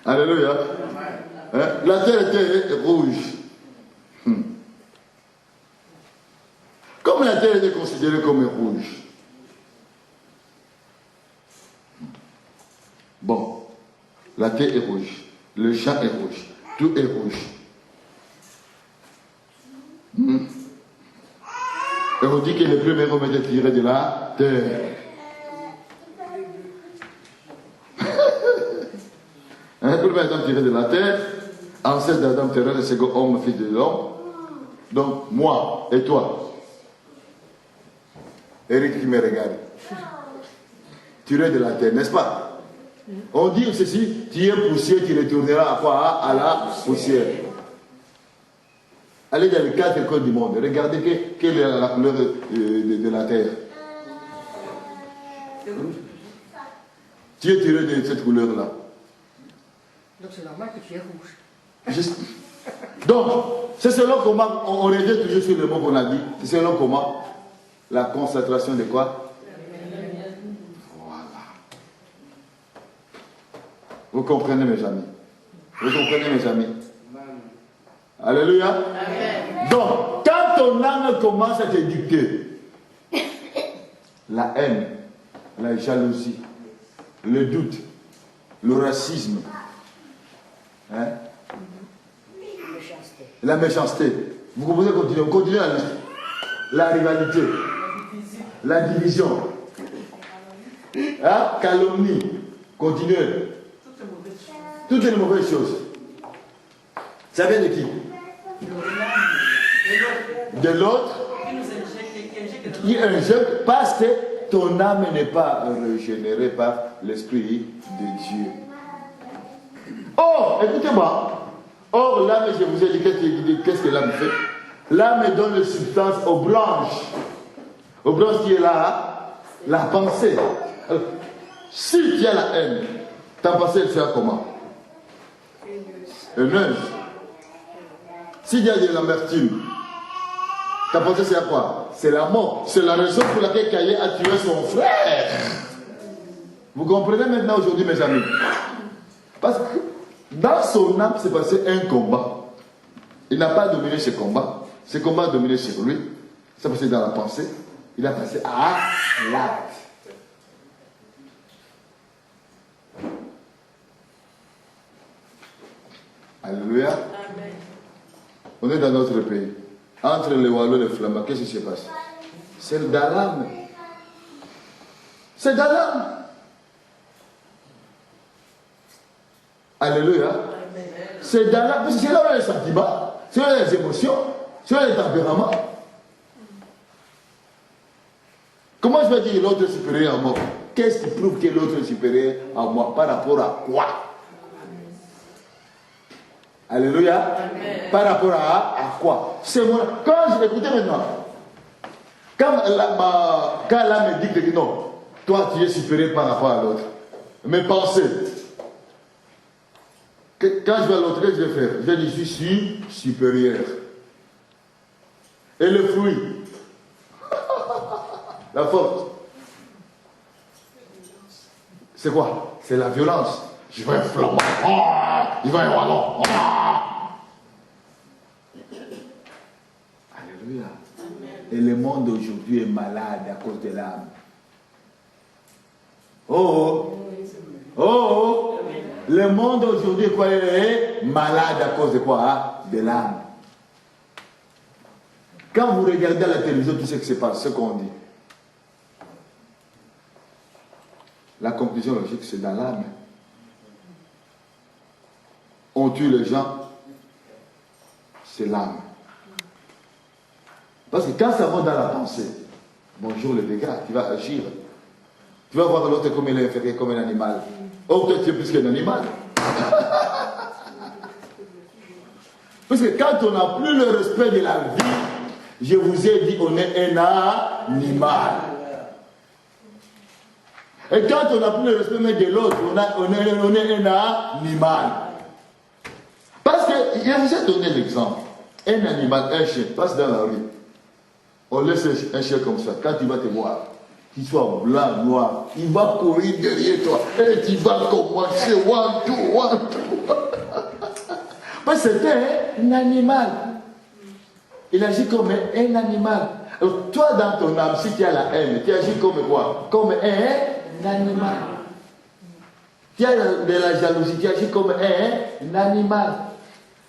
Alléluia. Hein? La terre était rouge. Comme la terre était considérée comme rouge. Bon, la terre est rouge. Le champ est rouge. Tout est rouge. Et on dit que le premier homme était tiré de la terre. Le premier Adam tiré de la terre, ancêtre d'Adam terrestre, le second homme, fils de l'homme. Donc, moi et toi, Eric qui me regarde, tiré de la terre, n'est-ce pas? On dit ceci, tu es poussière, tu retourneras à quoi? À la poussière. Allez dans les 4 écoles du monde, regardez quelle est la couleur de la terre. Tu es tiré de cette couleur-là. Donc c'est normal que tu es rouge. Juste. Donc, c'est selon comment, on revient toujours sur le mot qu'on a dit, c'est selon comment la concentration de quoi? Voilà. Vous comprenez mes amis? Vous comprenez mes amis? Alléluia. Amen. Donc, quand ton âme commence à te dicter la haine, la jalousie, le doute, le racisme, hein? La méchanceté, vous comprenez, continuez la rivalité, la division, hein? Calomnie, continuez. Toutes les mauvaises choses. Ça vient de qui? De l'autre qui injecte parce que ton âme n'est pas régénérée par l'Esprit de Dieu. Or, écoutez-moi. Or, l'âme, je vous ai dit, qu'est-ce que l'âme fait? L'âme donne une substance aux branches. Aux branches qui est là, la pensée. Alors, si tu as la haine, ta pensée, elle sera comment? Haineuse. S'il y a de l'amertume, ta pensée c'est à quoi? C'est la mort. C'est la raison pour laquelle Caïn a tué son frère. Vous comprenez maintenant aujourd'hui, mes amis? Parce que dans son âme s'est passé un combat. Il n'a pas dominé ce combat. Ce combat a dominé sur lui. C'est passé dans la pensée. Il a passé à l'acte. Alléluia. Amen. On est dans notre pays. Entre les Wallons et les Flamands, qu'est-ce qui se passe? C'est dans l'âme. C'est dans l'âme. Alléluia. C'est dans l'âme. Parce que c'est là où il y a les sentiments, c'est là où il y a les émotions, c'est là où il y a les tempéraments. Comment je vais dire l'autre est supérieur à moi? Qu'est-ce qui prouve que l'autre est supérieur à moi? Par rapport à quoi? Alléluia. Amen. Par rapport à quoi? C'est moi. Quand je écoutez maintenant, quand l'âme me dit que non, toi tu es supérieur par rapport à l'autre. Mes pensées. Quand je vais à l'autre, qu'est-ce que je vais faire? Je dis je suis supérieur. Et le fruit? La faute. C'est quoi? C'est la violence. Je vais flamber. Je vais non. Alléluia. Et le monde aujourd'hui est malade à cause de l'âme. Oh, oh. Le monde aujourd'hui est malade à cause de quoi? De l'âme. Quand vous regardez à la télévision, tout ce qui se passe, ce qu'on dit. La conclusion logique, c'est dans l'âme. On tue les gens, c'est l'âme. Parce que quand ça va dans la pensée, bonjour le dégât, tu vas agir. Tu vas voir l'autre comme il est inférieur, comme un animal. Oh, peut-être tu es plus qu'un animal. Parce que quand on n'a plus le respect de la vie, je vous ai dit, on est un animal. Et quand on n'a plus le respect de l'autre, on est un animal. Parce que, je vous ai donné l'exemple. Un animal, un chien, passe dans la rue. On laisse un chien comme ça. Quand il va te voir, qu'il soit blanc, noir, il va courir derrière toi. Et tu vas commencer, one, two. Parce que c'est un animal. Il agit comme un animal. Alors, toi, dans ton âme, si tu as la haine, tu agis comme quoi? Comme un animal. Tu as de la jalousie, tu agis comme un animal.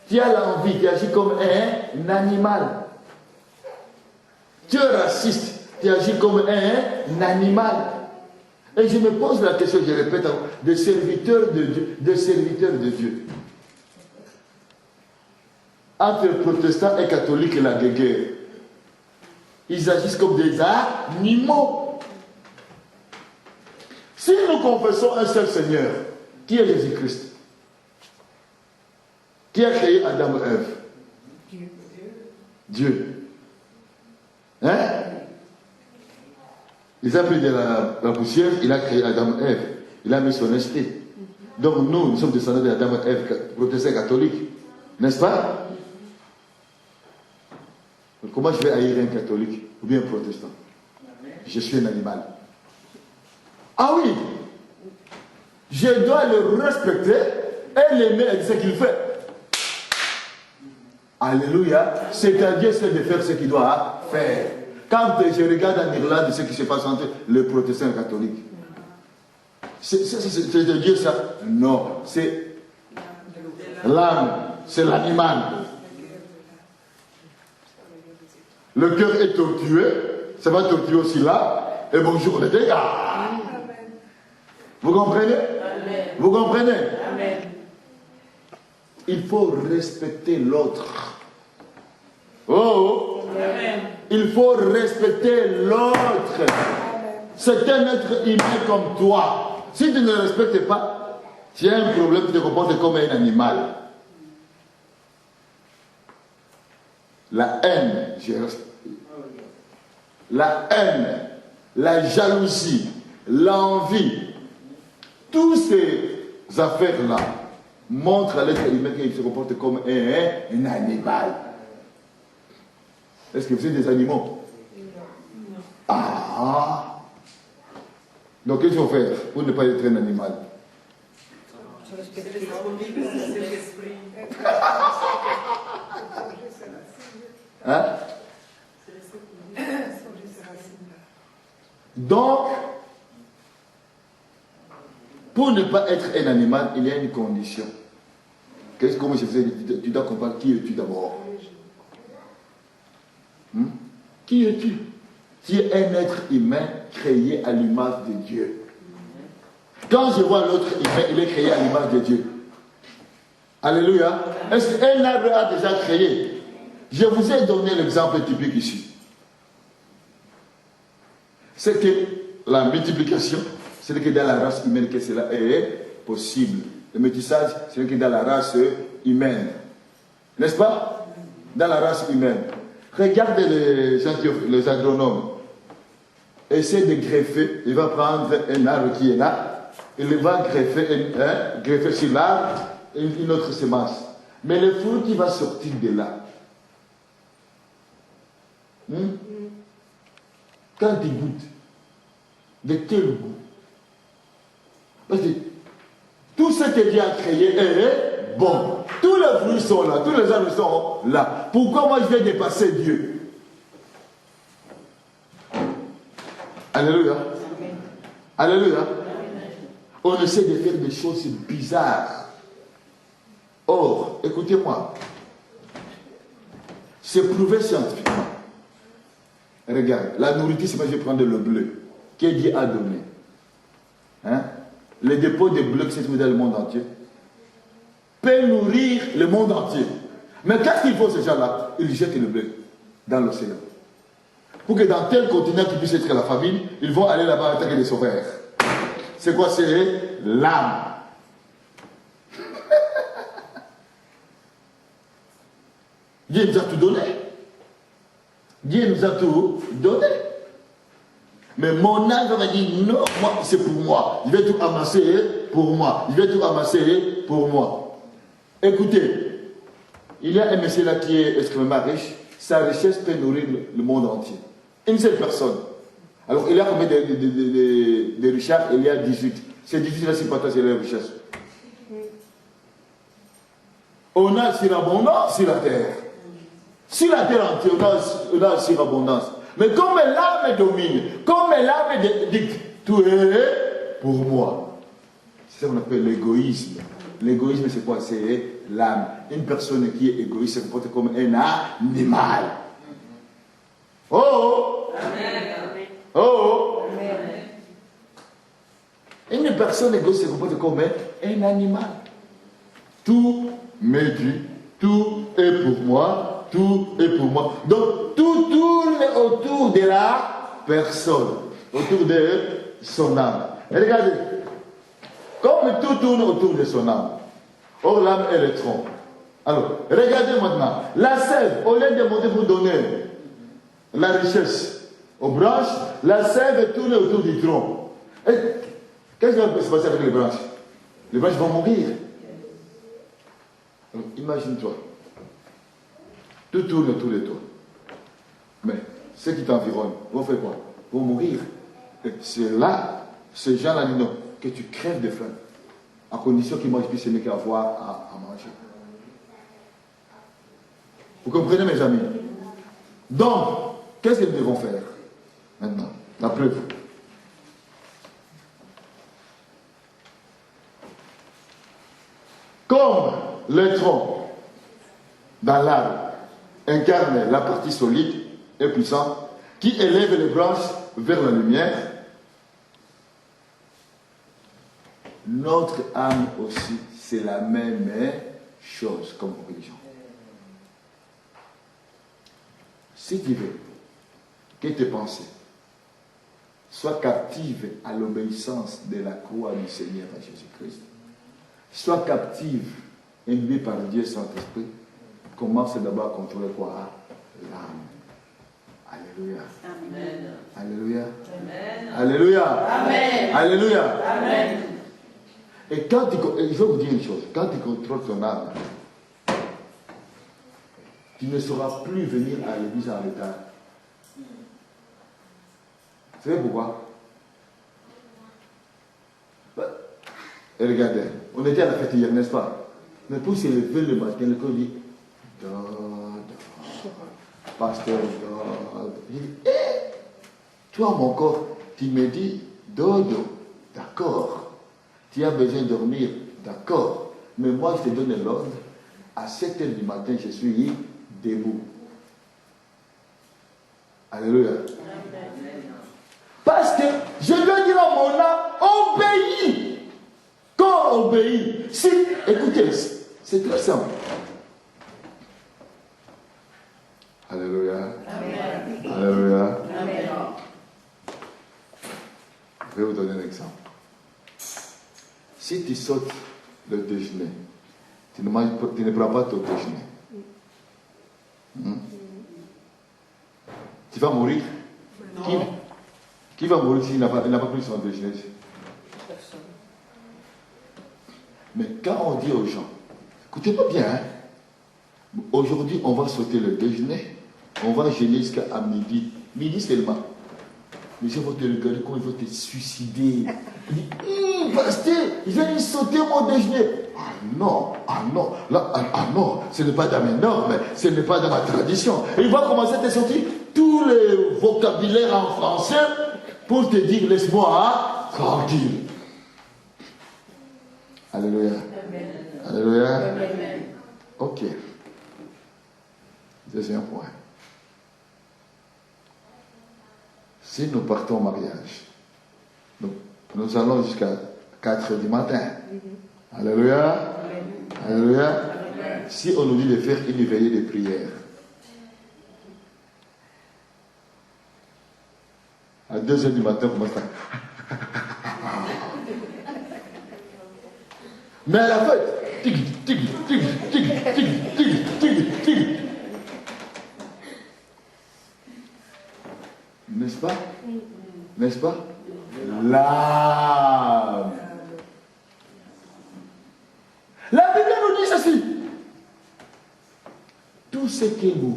Tu as l'envie, tu agis comme un animal. Tu es raciste, tu agis comme un animal. Et je me pose la question, je répète, des serviteurs de Dieu. Entre protestants et catholiques, la guerre. Ils agissent comme des animaux. Si nous confessons un seul Seigneur, qui est Jésus-Christ? Qui a créé Adam et Ève? Dieu. Hein? Il a pris de la poussière, il a créé Adam et Ève. Il a mis son esprit. Donc nous sommes descendants d'Adam et Ève, protestants catholiques. N'est-ce pas? Comment je vais haïr un catholique ou bien un protestant? Je suis un animal. Ah oui! Je dois le respecter et l'aimer et ce qu'il fait. Alléluia. C'est-à-dire, c'est de faire ce qu'il doit faire. Quand je regarde en Irlande ce qui se passe entre les protestants et les catholiques, c'est de dire ça? Non. C'est l'âme. C'est l'animal. Le cœur est tortueux. Ça va tortuer aussi là. Et bonjour les dégâts. Vous comprenez? Amen. Vous comprenez? Amen. Il faut respecter l'autre. Oh! Amen. Il faut respecter l'autre. C'est un être humain comme toi. Si tu ne le respectes pas, tu as un problème, tu te comportes comme un animal. La haine, la jalousie, l'envie, toutes ces affaires-là montrent à l'être humain qu'il se comporte comme un animal. Est-ce que vous êtes des animaux? Ah! Donc qu'est-ce qu'il faut faire pour ne pas être un animal? Hein? Donc, pour ne pas être un animal, il y a une condition. Qu'est-ce que je faisais? Tu dois comprendre qui es-tu d'abord? Qui es-tu? Tu es un être humain créé à l'image de Dieu. Quand je vois l'autre humain, il est créé à l'image de Dieu. Alléluia. Est-ce qu'un arbre a déjà créé? Je vous ai donné l'exemple typique ici. C'est que la multiplication, c'est que dans la race humaine que cela est possible. Le métissage, c'est que dans la race humaine. N'est-ce pas? Dans la race humaine. Regardez les agronomes. Essaie de greffer. Il va prendre un arbre qui est là. Il va greffer sur l'arbre une autre semence. Mais le fruit qui va sortir de là, quand il goûte, de quel goût? Parce que tout ce que Dieu a créé est bon. Tous les fruits sont là, tous les arbres sont là. Pourquoi moi je vais dépasser Dieu? Alléluia. Alléluia. On essaie de faire des choses bizarres. Or, écoutez-moi, c'est prouvé scientifiquement. Regarde, la nourriture, c'est pas je vais prendre le bleu que Dieu a donné. Les dépôts de bleu qui se trouvent dans le monde entier peuvent nourrir le monde entier. Mais qu'est-ce qu'il faut ces gens-là? Ils jettent le bleu dans l'océan. Pour que dans tel continent qui puisse être la famine, ils vont aller là-bas attaquer les sauveurs. C'est quoi? C'est l'âme. Dieu nous a tout donné. Dieu nous a tout donné. Mais mon âme va dire non, moi c'est pour moi. Je vais tout amasser pour moi. Je vais tout amasser pour moi. Écoutez, il y a un monsieur là qui est extrêmement riche. Sa richesse peut nourrir le monde entier. Une seule personne. Alors il y a combien de richards? Il y a 18. Ces 18 là, c'est pas c'est leur richesse. On a surabondance sur la terre. Sur la terre entière, on a surabondance. Mais comme l'âme domine, comme l'âme dit tout est pour moi. C'est ça qu'on appelle l'égoïsme. L'égoïsme, c'est quoi? C'est l'âme. Une personne qui est égoïste se comporte comme un animal. Oh! Amen. Oh! Amen. Une personne égoïste se comporte comme un animal. Tout me dit, tout est pour moi, tout est pour moi. Donc, tout tourne autour de la personne, autour de son âme. Et regardez, comme tout tourne autour de son âme, or l'âme est le tronc. Alors, regardez maintenant, la sève, au lieu de monter pour donner la richesse aux branches, la sève tourne autour du tronc. Et qu'est-ce qui va se passer avec les branches? Les branches vont mourir. Alors, imagine-toi, tout tourne autour de toi. Mais ceux qui t'environnent vont faire quoi? Vont mourir. Et c'est là, ces gens-là disent non, que tu crèves de faim, à condition qu'ils mangent plus ce qu'à avoir à manger. Vous comprenez, mes amis? Donc, qu'est-ce que nous devons faire maintenant? La preuve. Comme le tronc dans l'arbre incarne la partie solide et puissante qui élève les branches vers la lumière, notre âme aussi, c'est la même chose comme religion. Si tu veux que tes pensées soient captives à l'obéissance de la croix du Seigneur à Jésus-Christ, soient captives, imbuées par Dieu Saint-Esprit, commence d'abord à contrôler quoi? L'âme. Alléluia. Amen. Alléluia. Amen. Alléluia. Amen. Alléluia. Amen. Et quand je vais vous dire une chose, quand tu contrôles ton âme, tu ne sauras plus venir à l'église en retard. Vous savez pourquoi? Et regardez, on était à la fête hier, n'est-ce pas? Mais pour se lever le matin, le corps dit pasteur, je dis, toi mon corps, tu me dis dodo, d'accord. Tu as besoin de dormir, d'accord. Mais moi je te donne l'ordre, à 7 h du matin, je suis debout. Alléluia. Parce que je dois dire à mon âme, obéis. Quand on obéit, si, écoutez, c'est très simple. Alléluia. Amen. Alléluia. Amen. Je vais vous donner un exemple. Si tu sautes le déjeuner, tu ne prends pas ton déjeuner. Tu vas mourir? Qui va mourir s'il n'a pas pris son déjeuner? Personne. Mais quand on dit aux gens, écoutez-moi bien, hein, aujourd'hui on va sauter le déjeuner, on va jeûner jusqu'à midi. Midi seulement. Les gens vont te regarder comme ils vont te suicider. Ils disent, pasteur, ils viennent sauter mon déjeuner. Ah non, là, non, ce n'est pas dans mes normes, ce n'est pas dans ma tradition. Et ils vont commencer à te sortir tous les vocabulaires en français pour te dire, laisse-moi tranquille. Alléluia. Amen. Alléluia. Amen. Ok. Deuxième point. Si nous partons au mariage, nous allons jusqu'à 4 heures du matin. Alléluia. Alléluia. Si on nous dit de faire une veillée de prière, à 2 heures du matin, on commence à... Mais à la fête, n'est-ce pas? N'est-ce pas? L'âme. La Bible nous dit ceci. Tout ce que nous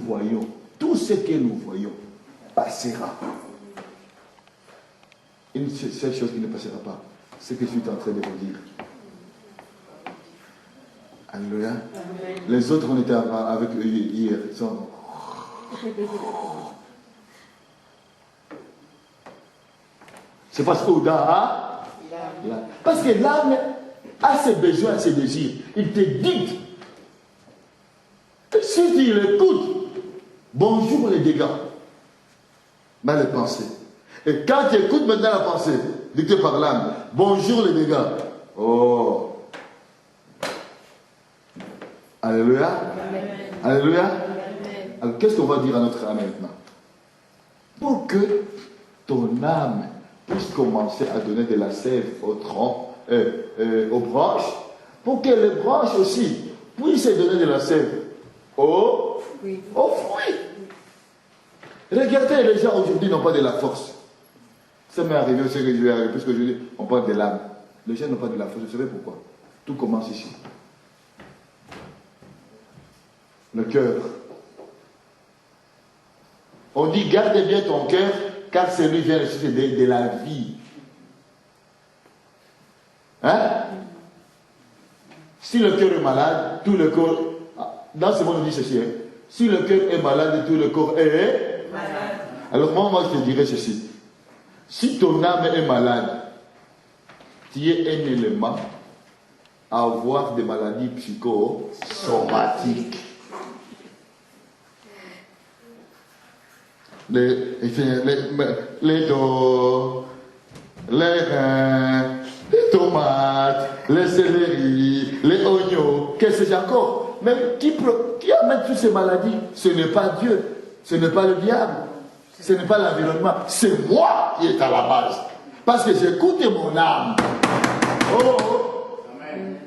voyons, passera. Une seule chose qui ne passera pas, c'est ce que je suis en train de vous dire. Alléluia. Les autres, on était avec eux hier. Ils sont... C'est parce que parce que l'âme a ses besoins, ses désirs. Il te dicte. Si tu l'écoutes, bonjour les dégâts. Mais les pensées. Et quand tu écoutes maintenant la pensée, dictée par l'âme, bonjour les dégâts. Oh. Alléluia. Amen. Alléluia. Amen. Alors qu'est-ce qu'on va dire à notre âme maintenant? Pour que ton âme puisse commencer à donner de la sève au tronc, aux branches, pour que les branches aussi puissent donner de la sève aux fruits. Regardez, les gens aujourd'hui n'ont pas de la force. Ça m'est arrivé aussi que je vais arriver, puisque je dis, on parle de l'âme. Les gens n'ont pas de la force, vous savez pourquoi? Tout commence ici. Le cœur. On dit, garde bien ton cœur, car c'est lui qui vient de la vie. Hein? Si le cœur est malade, tout le corps... Dans ce monde, on dit ceci. Hein? Si le cœur est malade, tout le corps est malade. Alors moi, je te dirais ceci. Si ton âme est malade, tu es un élément à avoir des maladies psychosomatiques. Les dos, les reins, les tomates, les céleri, les oignons, qu'est-ce que c'est encore? Mais qui amène toutes ces maladies? Ce n'est pas Dieu, ce n'est pas le diable, ce n'est pas l'environnement, c'est moi qui est à la base. Parce que j'écoute mon âme. Oh! Amen.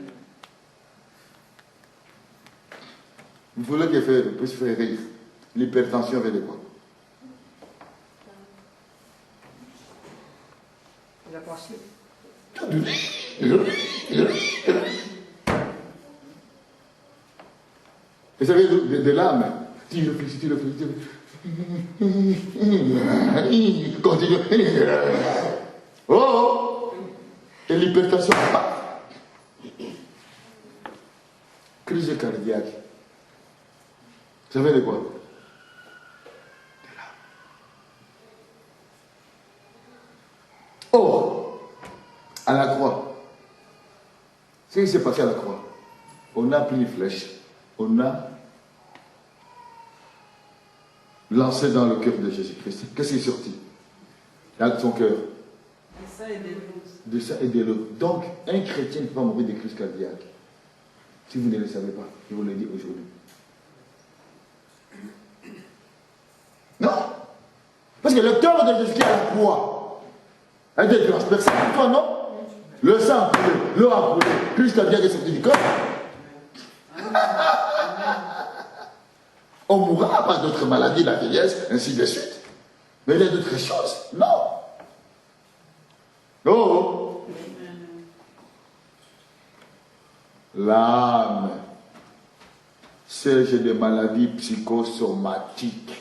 Vous voulez que je puisse faire rire. L'hypertension vient de quoi? La pensée. Et ça vient de l'âme. Tu le fais. Continue. Oh! Et l'hypertension. Crise cardiaque. Ça vient de quoi? Or, à la croix, ce qui s'est passé à la croix, on a pris une flèche, on a lancé dans le cœur de Jésus-Christ. Qu'est-ce qui est sorti? Dans son cœur. De ça et de l'eau. De ça et de l'eau. Donc, un chrétien ne peut pas mourir de crise cardiaque. Si vous ne le savez pas, je vous le dis aujourd'hui. Non. Parce que le cœur de Jésus est à la croix. Elle était transpercée pour toi, non? Le sang a coulé, l'eau a coulé, crise cardiaque est sortie du corps. On mourra par d'autres maladies, la vieillesse, ainsi de suite. Mais il y a d'autres choses. Non. Oh. L'âme. C'est j'ai des maladies psychosomatiques.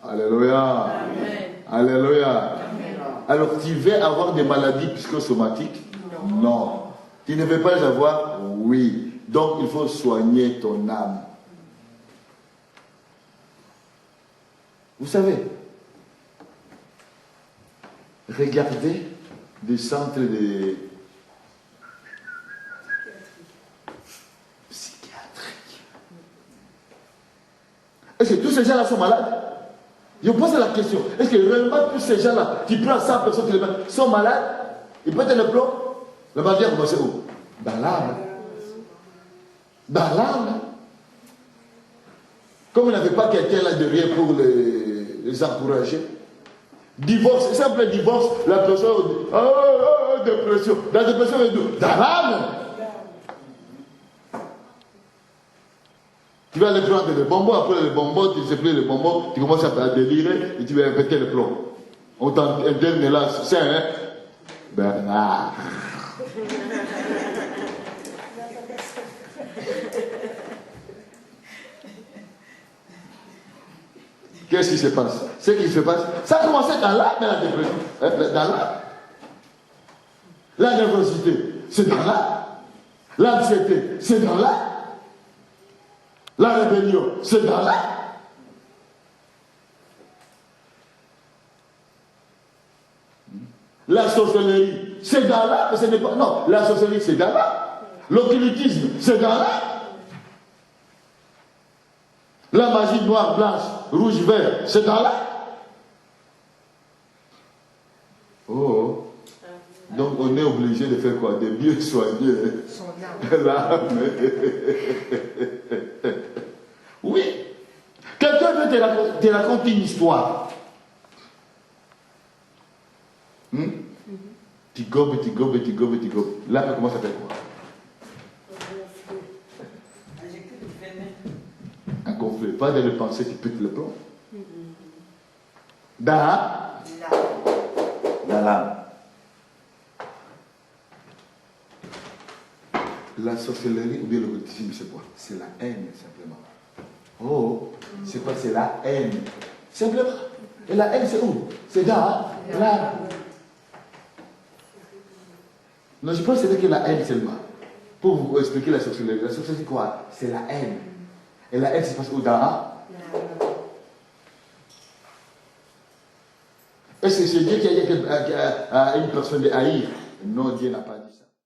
Alléluia. Amen. Alléluia. Amen. Alors tu veux avoir des maladies psychosomatiques? Non. Tu ne veux pas les avoir? Oui. Donc il faut soigner ton âme. Vous savez, regardez des centres de psychiatriques. Est-ce que tous ces gens-là sont malades? Je pose la question. Est-ce que réellement tous ces gens-là, qui prennent 100 personnes qui les mettent, sont malades? Ils prennent le plomb? Le maladie a commencé où? Dans l'âme. Dans l'âme. Comme il n'y avait pas quelqu'un là derrière pour les encourager. Divorce, simple divorce, la personne dit, dépression. La dépression est d'où? Dans l'âme. Tu vas aller prendre les bonbons, après les bonbons, tu sais plus les bonbons, tu commences à délirer et tu vas répéter le plomb. On t'interne là, c'est un Bernard. Qu'est-ce qui se passe? Ce qui se passe, ça a commencé dans l'âme, la dépression. Dans l'âme. La nervosité, c'est dans l'âme. L'anxiété, c'est dans l'âme. La rébellion, c'est dans l'âme. La sorcellerie, c'est dans l'âme, mais ce n'est pas. Non, la sorcellerie, c'est dans l'âme. L'occultisme, c'est dans l'âme. La magie noire, blanche, rouge, vert, c'est dans l'âme. Oh. Donc on est obligé de faire quoi? De bien soigner l'âme. Oui. Quelqu'un veut te raconter une histoire. Tu gobes. Là, tu commences à faire quoi? Un conflit. Pas de le penser, tu pètes le plomb. Dans l'âme. La sorcellerie ou bien le l'occultisme, c'est quoi? C'est la haine, simplement. Oh, c'est quoi? C'est la haine. Simplement. Et la haine, c'est où? C'est dans l'âme. Non, je pense que c'est que la haine seulement. Pour vous expliquer la sorcellerie. La sorcellerie, c'est quoi? C'est la haine. Et la haine, c'est parce que dans. Est-ce que c'est Dieu qui a dit à une personne de haïr? Non, Dieu n'a pas dit ça.